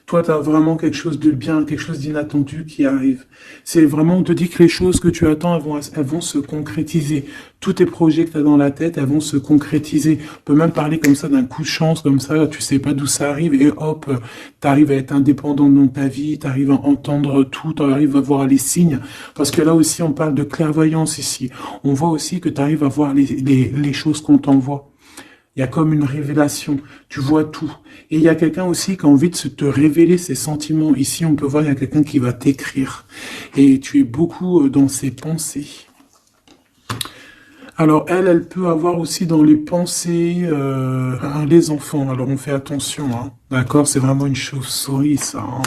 Toi, tu as vraiment quelque chose de bien, quelque chose d'inattendu qui arrive. C'est vraiment, on te dit que les choses que tu attends, elles vont se concrétiser. Tous tes projets que tu as dans la tête, elles vont se concrétiser. On peut même parler comme ça d'un coup de chance, comme ça, tu sais pas d'où ça arrive, et hop, tu arrives à être indépendant dans ta vie, tu arrives à entendre tout, tu arrives à voir les signes. Parce que là aussi, on parle de clairvoyance ici. On voit aussi que tu arrives à voir les choses qu'on t'envoie. Il y a comme une révélation, tu vois tout. Et il y a quelqu'un aussi qui a envie de te révéler ses sentiments. Ici, on peut voir, il y a quelqu'un qui va t'écrire. Et tu es beaucoup dans ses pensées. Alors, elle peut avoir aussi dans les pensées les enfants. Alors, on fait attention, hein. D'accord? C'est vraiment une chauve-souris, ça, hein.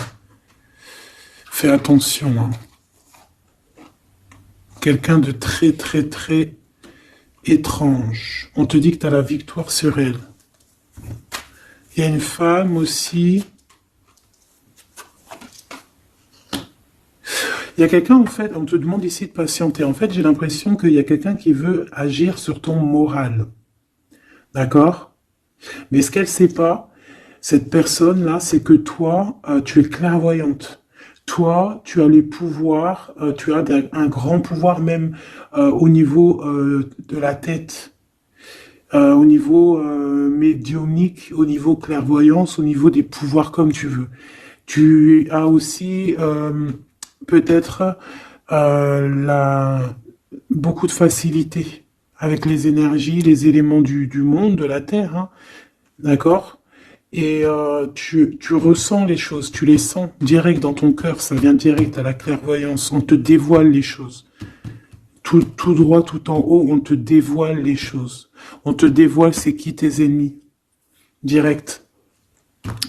Fais attention, hein. Quelqu'un de très, très, très étrange. On te dit que tu as la victoire sur elle. Il y a une femme aussi. Il y a quelqu'un, en fait, on te demande ici de patienter. En fait, j'ai l'impression qu'il y a quelqu'un qui veut agir sur ton moral. D'accord? Mais ce qu'elle sait pas, cette personne-là, c'est que toi, tu es clairvoyante. Toi, tu as les pouvoirs, tu as un grand pouvoir même au niveau de la tête, au niveau médiumnique, au niveau clairvoyance, au niveau des pouvoirs comme tu veux. Tu as aussi peut-être beaucoup de facilité avec les énergies, les éléments du monde, de la Terre, hein, d'accord? Et tu ressens les choses, tu les sens direct dans ton cœur, ça vient direct à la clairvoyance, on te dévoile les choses. Tout droit, tout en haut, on te dévoile les choses. On te dévoile c'est qui tes ennemis. Direct.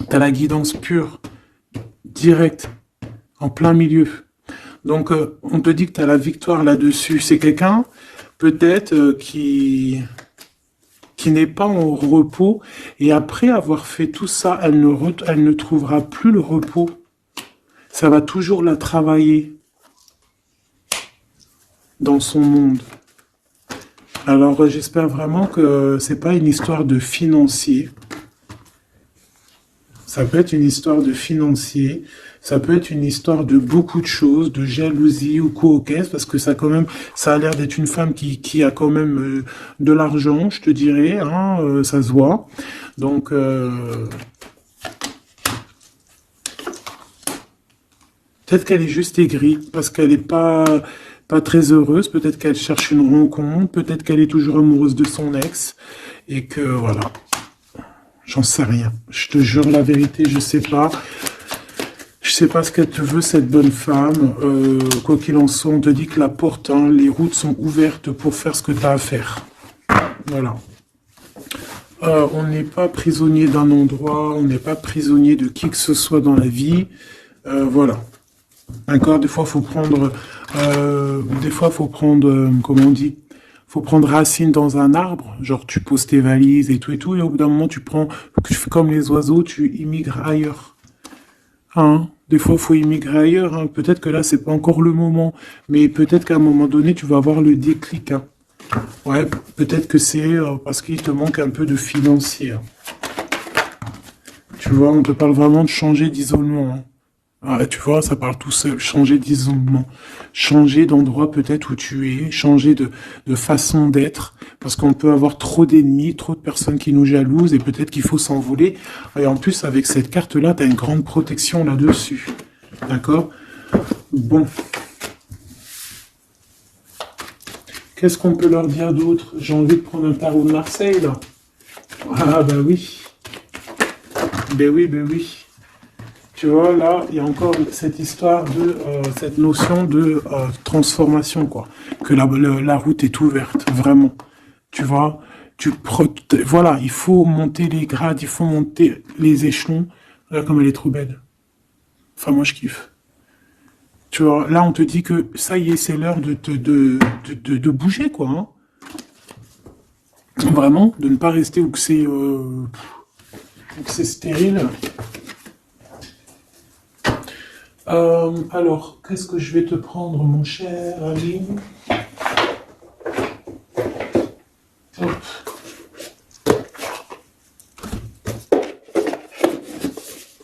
T'as la guidance pure. Direct. En plein milieu. Donc, on te dit que tu as la victoire là-dessus. C'est quelqu'un, peut-être, qui n'est pas en repos. Et après avoir fait tout ça, elle ne trouvera plus le repos. Ça va toujours la travailler dans son monde. Alors, j'espère vraiment que c'est pas une histoire de financier. Ça peut être une histoire de financier, ça peut être une histoire de beaucoup de choses, de jalousie ou quoi au caisse, parce que ça quand même, ça a l'air d'être une femme qui a quand même de l'argent, je te dirais, hein, ça se voit. Donc, peut-être qu'elle est juste aigrie, parce qu'elle n'est pas très heureuse, peut-être qu'elle cherche une rencontre, peut-être qu'elle est toujours amoureuse de son ex, et que, voilà, j'en sais rien. Je te jure la vérité, je sais pas. Je sais pas ce qu'elle te veut, cette bonne femme. Quoi qu'il en soit, on te dit que la porte, hein, les routes sont ouvertes pour faire ce que tu as à faire. Voilà. On n'est pas prisonnier d'un endroit, on n'est pas prisonnier de qui que ce soit dans la vie. Voilà. D'accord. Des fois, faut prendre, comment on dit, faut prendre racine dans un arbre. Genre, tu poses tes valises et tout, et au bout d'un moment, tu fais comme les oiseaux, tu immigres ailleurs. Hein? Des fois, il faut immigrer ailleurs. Hein. Peut-être que là, c'est pas encore le moment, mais peut-être qu'à un moment donné, tu vas avoir le déclic. Hein. Ouais, peut-être que c'est parce qu'il te manque un peu de financier. Hein. Tu vois, on te parle vraiment de changer d'isolement. Hein. Ah, tu vois, ça parle tout seul. Changer d'isolement. Changer d'endroit peut-être où tu es. Changer de façon d'être. Parce qu'on peut avoir trop d'ennemis, trop de personnes qui nous jalousent et peut-être qu'il faut s'envoler. Et en plus, avec cette carte-là, tu as une grande protection là-dessus. D'accord? Bon. Qu'est-ce qu'on peut leur dire d'autre? J'ai envie de prendre un tarot de Marseille, là. Ah, bah oui. Ben oui, ben oui. Tu vois, là, il y a encore cette histoire de, cette notion de transformation, quoi. Que la route est ouverte, vraiment. Tu vois, voilà, il faut monter les grades, il faut monter les échelons. Regarde comme elle est trop belle. Enfin, moi, je kiffe. Tu vois, là, on te dit que ça y est, c'est l'heure de bouger, quoi. Hein. Vraiment, de ne pas rester où que c'est stérile. Alors, qu'est-ce que je vais te prendre, mon cher ami? Hop.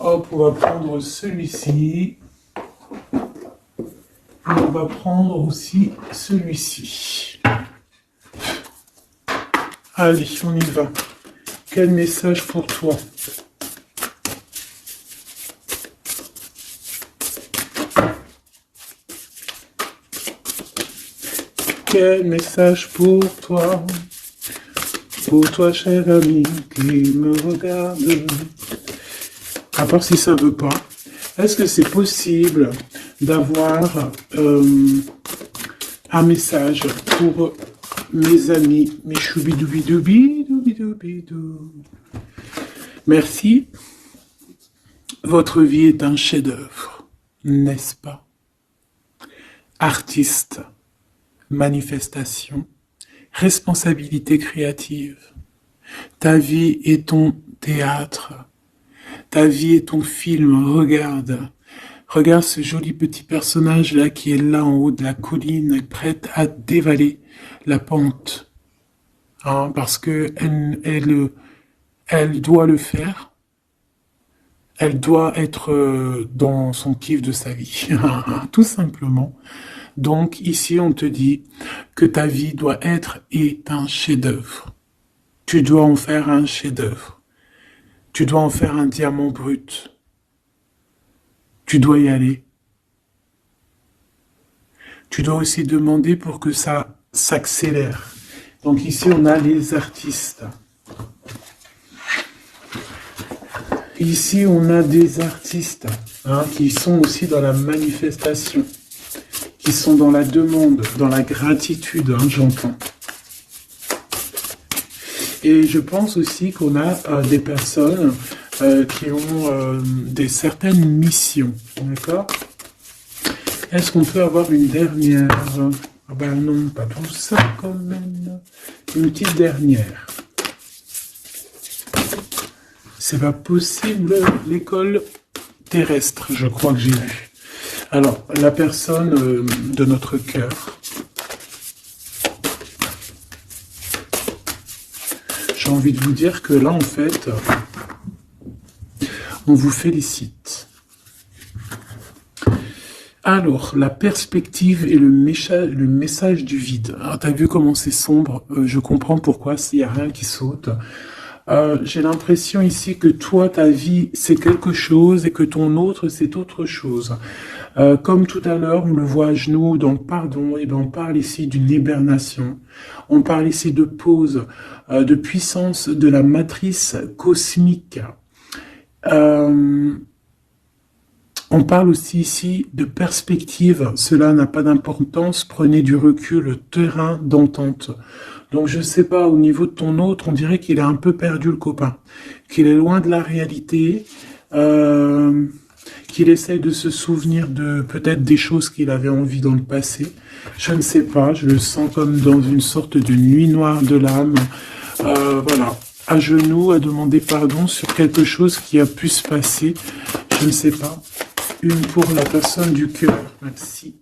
Hop, on va prendre celui-ci. On va prendre aussi celui-ci. Allez, on y va. Quel message pour toi? Quel message pour toi, cher ami, qui me regarde. À part si ça veut pas. Est-ce que c'est possible d'avoir un message pour mes amis, mes choubidoubidoubidoubidoubidoubidou. Merci. Votre vie est un chef-d'œuvre, n'est-ce pas? Artiste. Manifestation, responsabilité créative. Ta vie est ton théâtre. Ta vie est ton film. Regarde. Regarde ce joli petit personnage-là qui est là en haut de la colline, prête à dévaler la pente. Hein, parce que elle doit le faire. Elle doit être dans son kiff de sa vie. Tout simplement. Donc ici, on te dit que ta vie doit être un chef-d'œuvre. Tu dois en faire un chef-d'œuvre. Tu dois en faire un diamant brut. Tu dois y aller. Tu dois aussi demander pour que ça s'accélère. Donc ici, on a les artistes. Ici, on a des artistes qui sont aussi dans la manifestation. Qui sont dans la demande, dans la gratitude, j'entends. Et je pense aussi qu'on a des personnes qui ont certaines missions, d'accord? Est-ce qu'on peut avoir une dernière? Ah ben non, pas tout ça quand même. Une petite dernière. C'est pas possible, l'école terrestre, je crois que j'ai vu. Alors, la personne de notre cœur, j'ai envie de vous dire que là, en fait, on vous félicite. Alors, la perspective et le message du vide. Alors, t'as vu comment c'est sombre, je comprends pourquoi, s'il n'y a rien qui saute. J'ai l'impression ici que toi, ta vie, c'est quelque chose et que ton autre, c'est autre chose. Comme tout à l'heure, on le voit à genoux dans le pardon, et ben on parle ici d'une hibernation. On parle ici de pause, de puissance de la matrice cosmique. Euh, on parle aussi ici de perspective. Cela n'a pas d'importance. Prenez du recul, terrain d'entente. Donc je sais pas, au niveau de ton autre, on dirait qu'il a un peu perdu le copain, qu'il est loin de la réalité, euh, qu'il essaye de se souvenir de peut-être des choses qu'il avait envie dans le passé. Je ne sais pas, je le sens comme dans une sorte de nuit noire de l'âme. Voilà, à genoux, à demander pardon sur quelque chose qui a pu se passer. Je ne sais pas. Une pour la personne du cœur. Merci.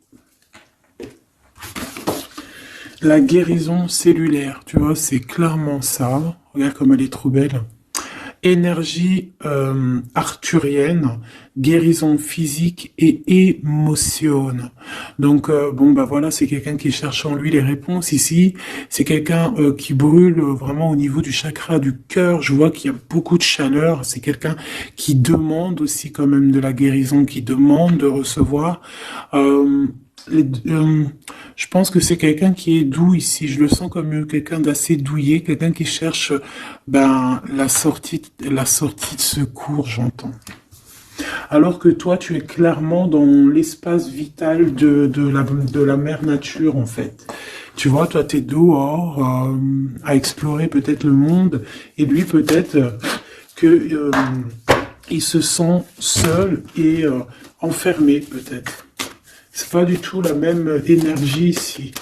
La guérison cellulaire, tu vois, c'est clairement ça. Regarde comme elle est trop belle. Énergie arthurienne, guérison physique et émotion. Donc bon bah voilà, c'est quelqu'un qui cherche en lui les réponses ici. C'est quelqu'un qui brûle vraiment au niveau du chakra du cœur. Je vois qu'il y a beaucoup de chaleur. C'est quelqu'un qui demande aussi quand même de la guérison, qui demande de recevoir. Euh, les- euh, je pense que c'est quelqu'un qui est doux ici. Je le sens comme quelqu'un d'assez douillet, quelqu'un qui cherche ben la sortie de secours, j'entends. Alors que toi, tu es clairement dans l'espace vital de la mère nature, en fait. Tu vois, toi, tu es dehors à explorer peut-être le monde, et lui, peut-être que il se sent seul et enfermé, peut-être. C'est pas du tout la même énergie ici.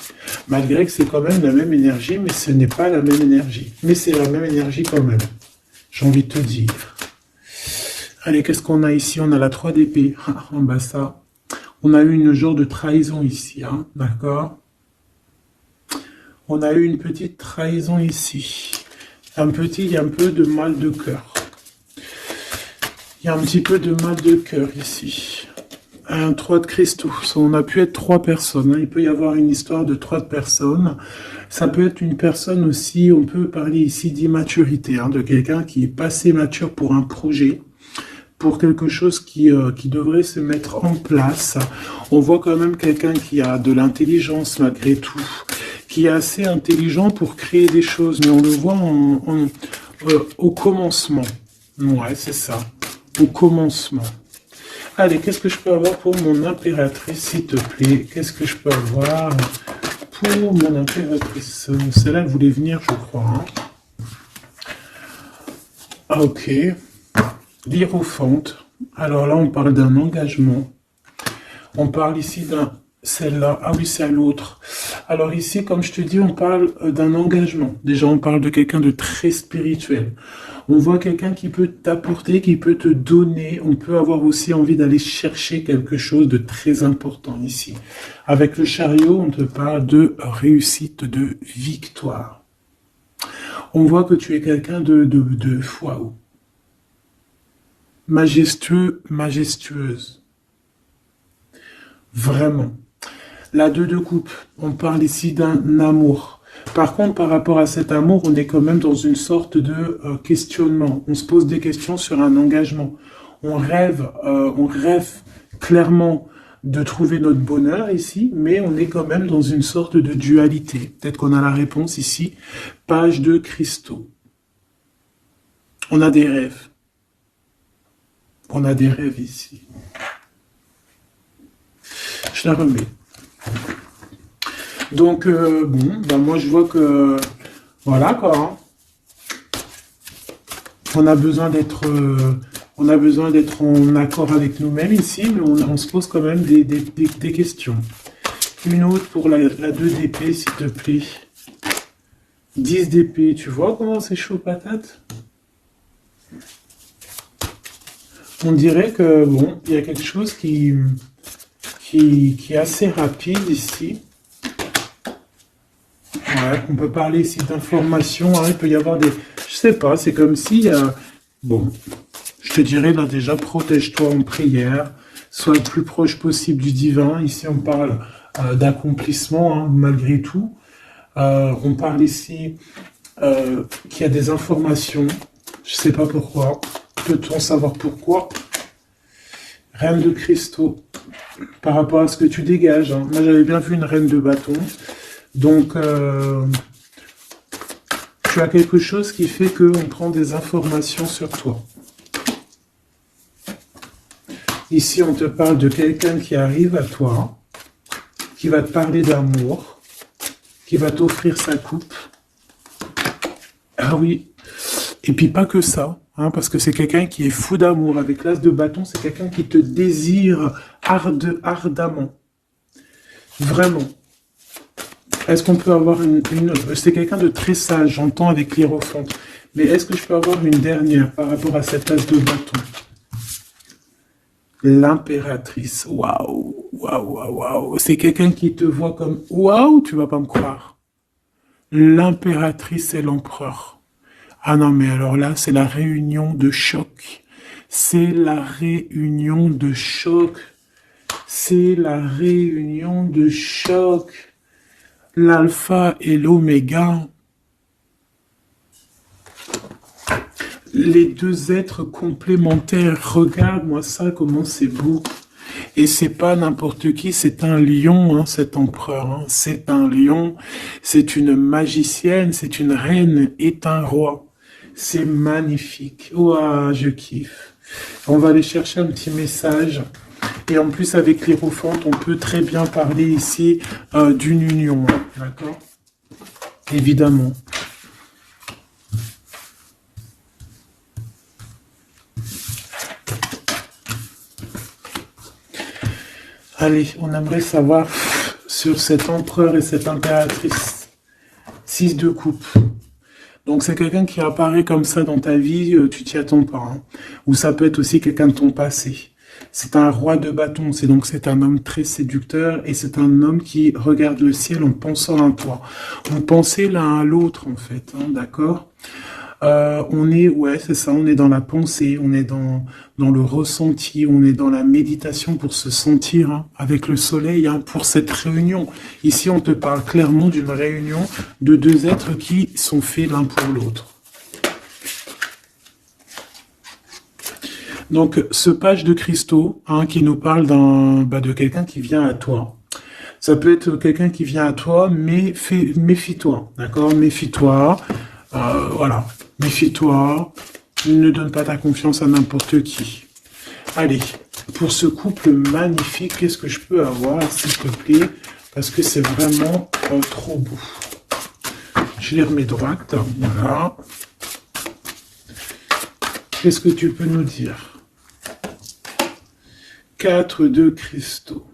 Malgré que c'est quand même la même énergie, mais ce n'est pas la même énergie. Mais c'est la même énergie quand même. J'ai envie de te dire. Allez, qu'est-ce qu'on a ici? On a la 3 d'épée. En bas ça. On a eu une genre de trahison ici, hein, d'accord? On a eu une petite trahison ici. Il y a un peu de mal de cœur. Il y a un petit peu de mal de cœur ici. Un 3 de cristaux. On a pu être 3 personnes, hein. Il peut y avoir une histoire de 3 personnes. Ça peut être une personne aussi, on peut parler ici d'immaturité, hein, de quelqu'un qui est pas assez mature pour un projet, pour quelque chose qui devrait se mettre en place. On voit quand même quelqu'un qui a de l'intelligence malgré tout, qui est assez intelligent pour créer des choses, mais on le voit au commencement. Ouais, c'est ça, au commencement. Allez, qu'est-ce que je peux avoir pour mon impératrice, s'il te plaît? Qu'est-ce que je peux avoir pour mon impératrice? Celle-là, elle voulait venir, je crois, hein. Ah, ok. L'hiérophante. Alors là, on parle d'un engagement. On parle ici d'un... Celle-là. Ah oui, c'est à l'autre. Alors ici, comme je te dis, on parle d'un engagement. Déjà, on parle de quelqu'un de très spirituel. On voit quelqu'un qui peut t'apporter, qui peut te donner. On peut avoir aussi envie d'aller chercher quelque chose de très important ici. Avec le chariot, on te parle de réussite, de victoire. On voit que tu es quelqu'un de waouh, majestueux, majestueuse. Vraiment. La 2 de coupe, on parle ici d'un amour. Par contre, par rapport à cet amour, on est quand même dans une sorte de questionnement. On se pose des questions sur un engagement. On rêve clairement de trouver notre bonheur ici, mais on est quand même dans une sorte de dualité. Peut-être qu'on a la réponse ici. Page de cristaux. On a des rêves. On a des rêves ici. Je la remets. Donc, bon, ben moi je vois que, voilà quoi, hein. On a besoin d'être en accord avec nous-mêmes ici, mais on se pose quand même des questions. Une autre pour la 2 d'épée, s'il te plaît. 10 d'épée, tu vois comment c'est chaud patate? On dirait que, bon, il y a quelque chose qui est assez rapide ici. Ouais, on peut parler ici d'informations, hein, il peut y avoir des... Je sais pas, c'est comme si... bon, je te dirais là déjà, protège-toi en prière, sois le plus proche possible du divin. Ici, on parle d'accomplissement, hein, malgré tout. On parle ici qu'il y a des informations Je sais pas pourquoi. Peut-on savoir pourquoi? Reine de cristaux. Par rapport à ce que tu dégages. Hein. Moi, j'avais bien vu une reine de bâton. Donc, tu as quelque chose qui fait qu'on prend des informations sur toi. Ici, on te parle de quelqu'un qui arrive à toi, qui va te parler d'amour, qui va t'offrir sa coupe. Ah oui. Et puis pas que ça, hein, parce que c'est quelqu'un qui est fou d'amour. Avec l'as de bâton, c'est quelqu'un qui te désire ardemment. Vraiment. Est-ce qu'on peut avoir c'est quelqu'un de très sage, j'entends avec l'hiérophante. Mais est-ce que je peux avoir une dernière par rapport à cette as de bâton? L'impératrice. Waouh, waouh, waouh, waouh. C'est quelqu'un qui te voit comme waouh, tu vas pas me croire. L'impératrice et l'empereur. Ah non, mais alors là, c'est la réunion de choc. C'est la réunion de choc. C'est la réunion de choc. L'alpha et l'oméga. Les deux êtres complémentaires. Regarde-moi ça, comment c'est beau. Et c'est pas n'importe qui, c'est un lion, hein, cet empereur. Hein. C'est un lion, c'est une magicienne, c'est une reine et un roi. C'est magnifique. Ouah, je kiffe. On va aller chercher un petit message. Et en plus, avec l'hiérophante, on peut très bien parler ici d'une union. Hein, d'accord? Évidemment. Allez, on aimerait savoir sur cet empereur et cette impératrice. 6 de coupe. Donc c'est quelqu'un qui apparaît comme ça dans ta vie, tu t'y attends pas. Hein. Ou ça peut être aussi quelqu'un de ton passé. C'est un roi de bâton, c'est un homme très séducteur et c'est un homme qui regarde le ciel en pensant à toi. On pensait l'un à l'autre en fait, hein, d'accord? On est, ouais, c'est ça, on est dans la pensée, on est dans le ressenti, on est dans la méditation pour se sentir hein, avec le soleil, hein, pour cette réunion. Ici, on te parle clairement d'une réunion de deux êtres qui sont faits l'un pour l'autre. Donc, ce page de cristaux, hein, qui nous parle de quelqu'un qui vient à toi. Ça peut être quelqu'un qui vient à toi, mais méfie-toi, d'accord? Méfie-toi, voilà. Méfie-toi, ne donne pas ta confiance à n'importe qui. Allez, pour ce couple magnifique, qu'est-ce que je peux avoir, s'il te plaît? Parce que c'est vraiment trop beau. Je les remets droite, voilà. Qu'est-ce que tu peux nous dire? 4 de cristaux.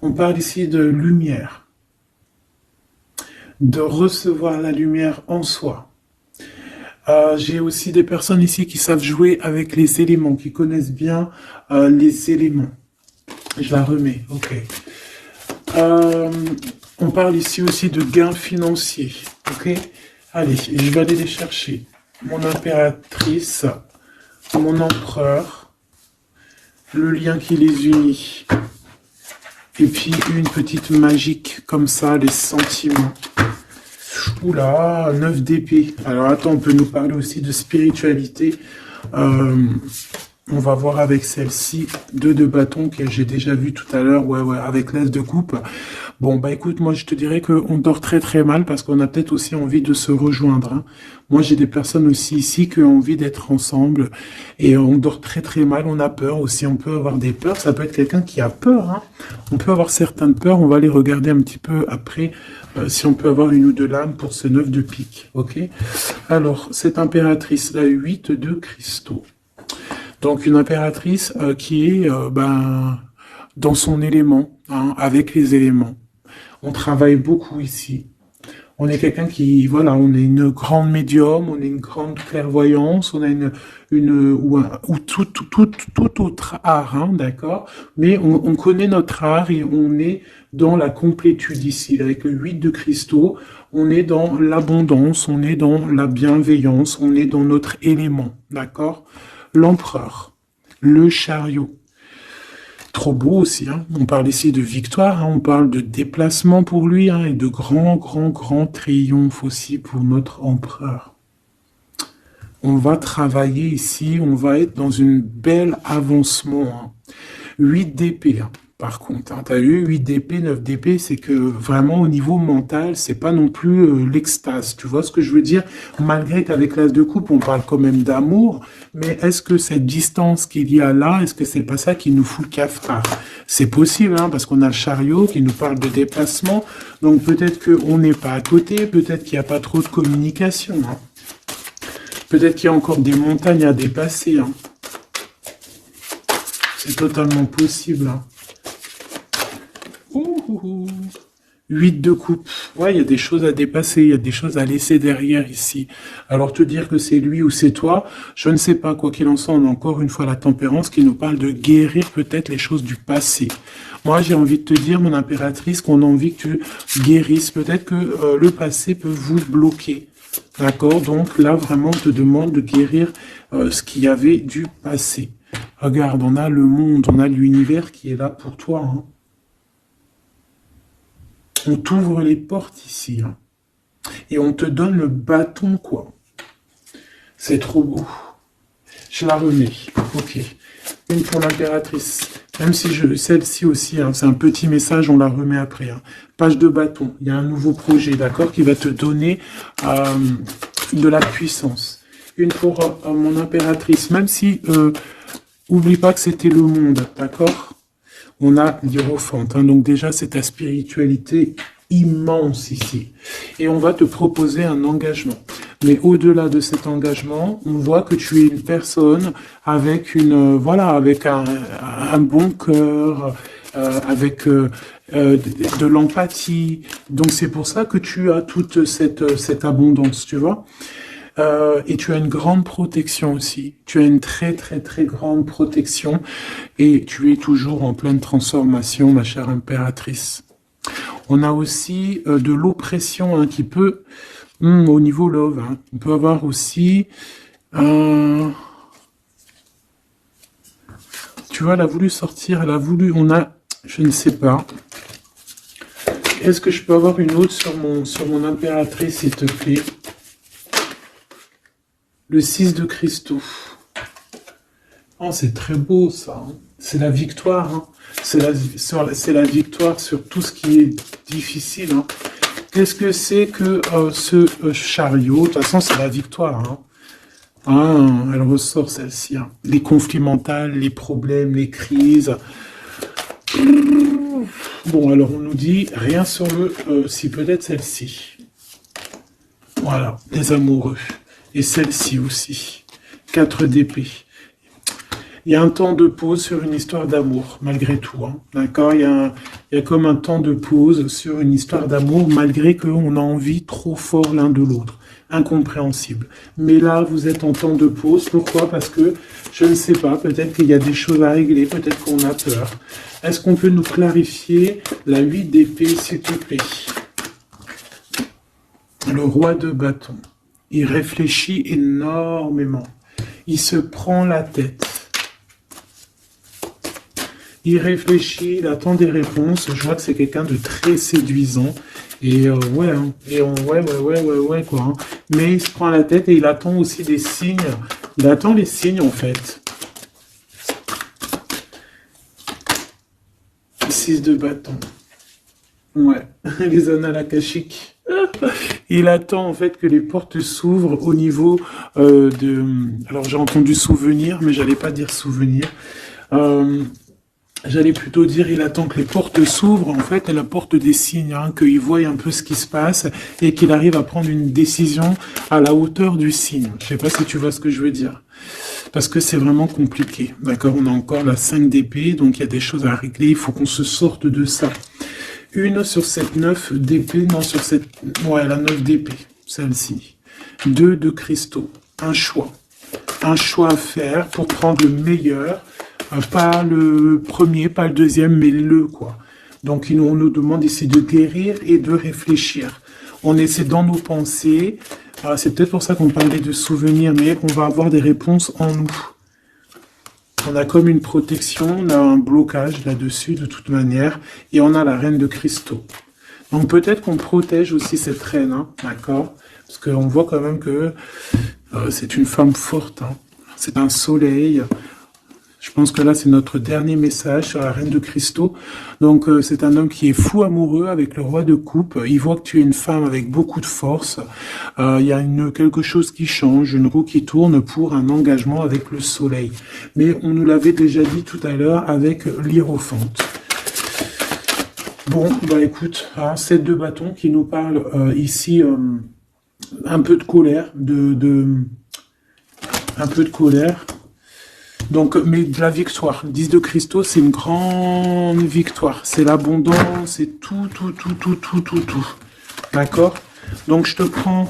On parle ici de lumière. De recevoir la lumière en soi. J'ai aussi des personnes ici qui savent jouer avec les éléments, qui connaissent bien les éléments. Je la remets, ok. On parle ici aussi de gains financiers, ok. Allez, je vais aller les chercher. Mon impératrice, mon empereur, le lien qui les unit. Et puis une petite magique comme ça, les sentiments. Oula, 9 d'épée. Alors attends, on peut nous parler aussi de spiritualité. On va voir avec celle-ci, 2 de bâton que j'ai déjà vu tout à l'heure, ouais, avec l'as de coupe. Bon, bah écoute, moi je te dirais qu'on dort très très mal parce qu'on a peut-être aussi envie de se rejoindre. Hein. Moi j'ai des personnes aussi ici qui ont envie d'être ensemble et on dort très très mal, on a peur aussi, on peut avoir des peurs, ça peut être quelqu'un qui a peur. Hein. On peut avoir certaines peurs, on va les regarder un petit peu après si on peut avoir une ou deux lames pour ce 9 de pique, ok? Alors, cette impératrice, la 8 de cristaux. Donc une impératrice qui est dans son élément, hein, avec les éléments. On travaille beaucoup ici. On est quelqu'un qui, voilà, on est une grande médium, on est une grande clairvoyance, on a ou tout autre art, hein, d'accord. Mais on connaît notre art et on est dans la complétude ici. Avec le 8 de cristaux, on est dans l'abondance, on est dans la bienveillance, on est dans notre élément, d'accord. L'empereur, le chariot. trop beau aussi, hein. On parle ici de victoire, hein. On parle de déplacement pour lui, hein, et de grand triomphe aussi pour notre empereur. On va travailler ici, on va être dans une belle avancement, hein. 8 d'épée, hein. Par contre, hein, tu as eu 8 d'épée, 9 d'épée, c'est que vraiment au niveau mental, c'est pas non plus l'extase. Tu vois ce que je veux dire? Malgré qu'avec l'as de coupe, on parle quand même d'amour, mais est-ce que cette distance qu'il y a là, est-ce que c'est pas ça qui nous fout le cafard? C'est possible, hein, parce qu'on a le chariot qui nous parle de déplacement, donc peut-être qu'on n'est pas à côté, peut-être qu'il n'y a pas trop de communication, hein. Peut-être qu'il y a encore des montagnes à dépasser, hein. C'est totalement possible, hein. 8 de coupe. Ouais, il y a des choses à dépasser, il y a des choses à laisser derrière ici. Alors te dire que c'est lui ou c'est toi, je ne sais pas. Quoi qu'il en soit, on a encore une fois la tempérance qui nous parle de guérir peut-être les choses du passé. Moi, j'ai envie de te dire, mon impératrice, qu'on a envie que tu guérisses. Peut-être que le passé peut vous bloquer. D'accord? Donc là, vraiment, on te demande de guérir ce qu'il y avait du passé. Regarde, on a le monde, on a l'univers qui est là pour toi, hein. On t'ouvre les portes ici, hein. Et on te donne le bâton, quoi. C'est trop beau. Je la remets. Ok. Une pour l'impératrice. Même si celle-ci aussi, hein, c'est un petit message, on la remet après, hein. Page de bâton. Il y a un nouveau projet, d'accord, qui va te donner de la puissance. Une pour mon impératrice. Même si, oublie pas que c'était le monde, d'accord? On a l'Hiérophante, hein, donc déjà c'est ta spiritualité immense ici. Et on va te proposer un engagement. Mais au-delà de cet engagement, on voit que tu es une personne avec avec un bon cœur, avec de l'empathie. Donc c'est pour ça que tu as toute cette abondance, tu vois. Et tu as une grande protection aussi. Tu as une très grande protection et tu es toujours en pleine transformation, ma chère impératrice. On a aussi de l'oppression, hein, qui peut, au niveau love, hein, on peut avoir aussi, tu vois, elle a voulu sortir, je ne sais pas. Est-ce que je peux avoir une autre sur mon impératrice, s'il te plaît? Le 6 de cristaux. Oh, c'est très beau, ça, hein. C'est la victoire, hein. C'est la victoire sur tout ce qui est difficile, hein. Qu'est-ce que c'est que ce chariot? De toute façon, c'est la victoire, hein. Ah, elle ressort, celle-ci, hein. Les conflits mentaux, les problèmes, les crises. Bon, alors on nous dit rien sur si peut-être celle-ci. Voilà, les amoureux. Et celle-ci aussi. 4 d'épée. Il y a un temps de pause sur une histoire d'amour, malgré tout, hein. D'accord? Il y a comme un temps de pause sur une histoire d'amour, malgré qu'on a envie trop fort l'un de l'autre. Incompréhensible. Mais là, vous êtes en temps de pause. Pourquoi? Parce que, je ne sais pas, peut-être qu'il y a des choses à régler, peut-être qu'on a peur. Est-ce qu'on peut nous clarifier la 8 d'épée, s'il te plaît? Le roi de bâton. Il réfléchit énormément. Il se prend la tête. Il réfléchit, il attend des réponses. Je vois que c'est quelqu'un de très séduisant. Et ouais, hein. Ouais, quoi, hein. Mais il se prend la tête et il attend aussi des signes. Il attend les signes, en fait. 6 de bâton. Ouais, les annales akashiques. Il attend en fait que les portes s'ouvrent au niveau Alors j'ai entendu souvenir, mais j'allais pas dire souvenir. J'allais plutôt dire il attend que les portes s'ouvrent. En fait, elle apporte des signes, hein, qu'il voie un peu ce qui se passe et qu'il arrive à prendre une décision à la hauteur du signe. Je sais pas si tu vois ce que je veux dire. Parce que c'est vraiment compliqué. D'accord, on a encore la 5 d'épée, donc il y a des choses à régler. Il faut qu'on se sorte de ça. Une sur cette 9 d'épée, non, sur cette... Ouais, la 9 d'épée, celle-ci. 2 de cristaux, un choix. Un choix à faire pour prendre le meilleur. Pas le premier, pas le deuxième, mais quoi. Donc, on nous demande ici de guérir et de réfléchir. On essaie dans nos pensées. C'est peut-être pour ça qu'on parlait de souvenirs, mais on va avoir des réponses en nous. On a comme une protection, on a un blocage là-dessus de toute manière, et on a la reine de cristaux. Donc peut-être qu'on protège aussi cette reine, hein, d'accord? Parce qu'on voit quand même que c'est une femme forte, hein. C'est un soleil. Je pense que là, c'est notre dernier message sur la reine de cristaux. Donc, c'est un homme qui est fou amoureux avec le roi de coupe. Il voit que tu es une femme avec beaucoup de force. Il y a quelque chose qui change, une roue qui tourne pour un engagement avec le soleil. Mais on nous l'avait déjà dit tout à l'heure avec l'hiérophante. Bon, bah écoute, hein, 7 de bâton qui nous parle ici un peu de colère, un peu de colère. Donc, mais de la victoire. 10 de cristaux, c'est une grande victoire. C'est l'abondance, c'est tout. D'accord? Donc, je te prends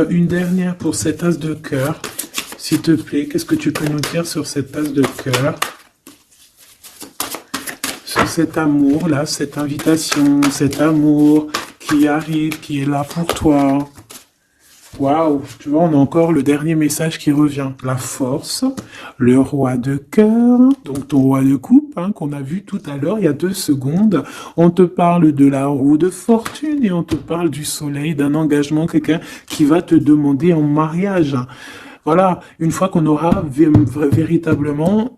une dernière pour cet as de cœur. S'il te plaît, qu'est-ce que tu peux nous dire sur cet as de cœur? Sur cet amour, là, cette invitation, cet amour qui arrive, qui est là pour toi. Waouh, tu vois, on a encore le dernier message qui revient. La force, le roi de cœur, donc ton roi de coupe, hein, qu'on a vu tout à l'heure, il y a 2 secondes. On te parle de la roue de fortune et on te parle du soleil, d'un engagement, quelqu'un qui va te demander en mariage. Voilà, une fois qu'on aura véritablement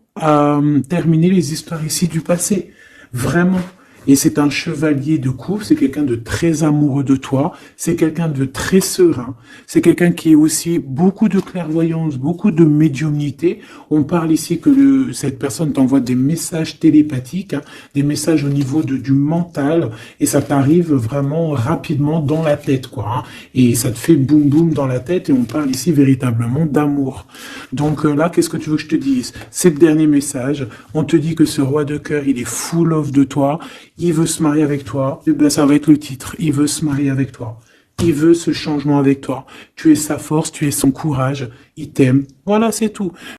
terminé les histoires ici du passé. Vraiment. Et c'est un chevalier de coupe, c'est quelqu'un de très amoureux de toi, c'est quelqu'un de très serein, c'est quelqu'un qui est aussi beaucoup de clairvoyance, beaucoup de médiumnité. On parle ici que cette personne t'envoie des messages télépathiques, hein, des messages au niveau du mental, et ça t'arrive vraiment rapidement dans la tête, quoi. Hein, et ça te fait boum boum dans la tête, et on parle ici véritablement d'amour. Donc là, qu'est-ce que tu veux que je te dise? C'est le dernier message. On te dit que ce roi de cœur, il est full of de toi. Il veut se marier avec toi. Et ben, ça va être le titre. Il veut se marier avec toi. Il veut ce changement avec toi. Tu es sa force, tu es son courage. Il t'aime. Voilà, c'est tout.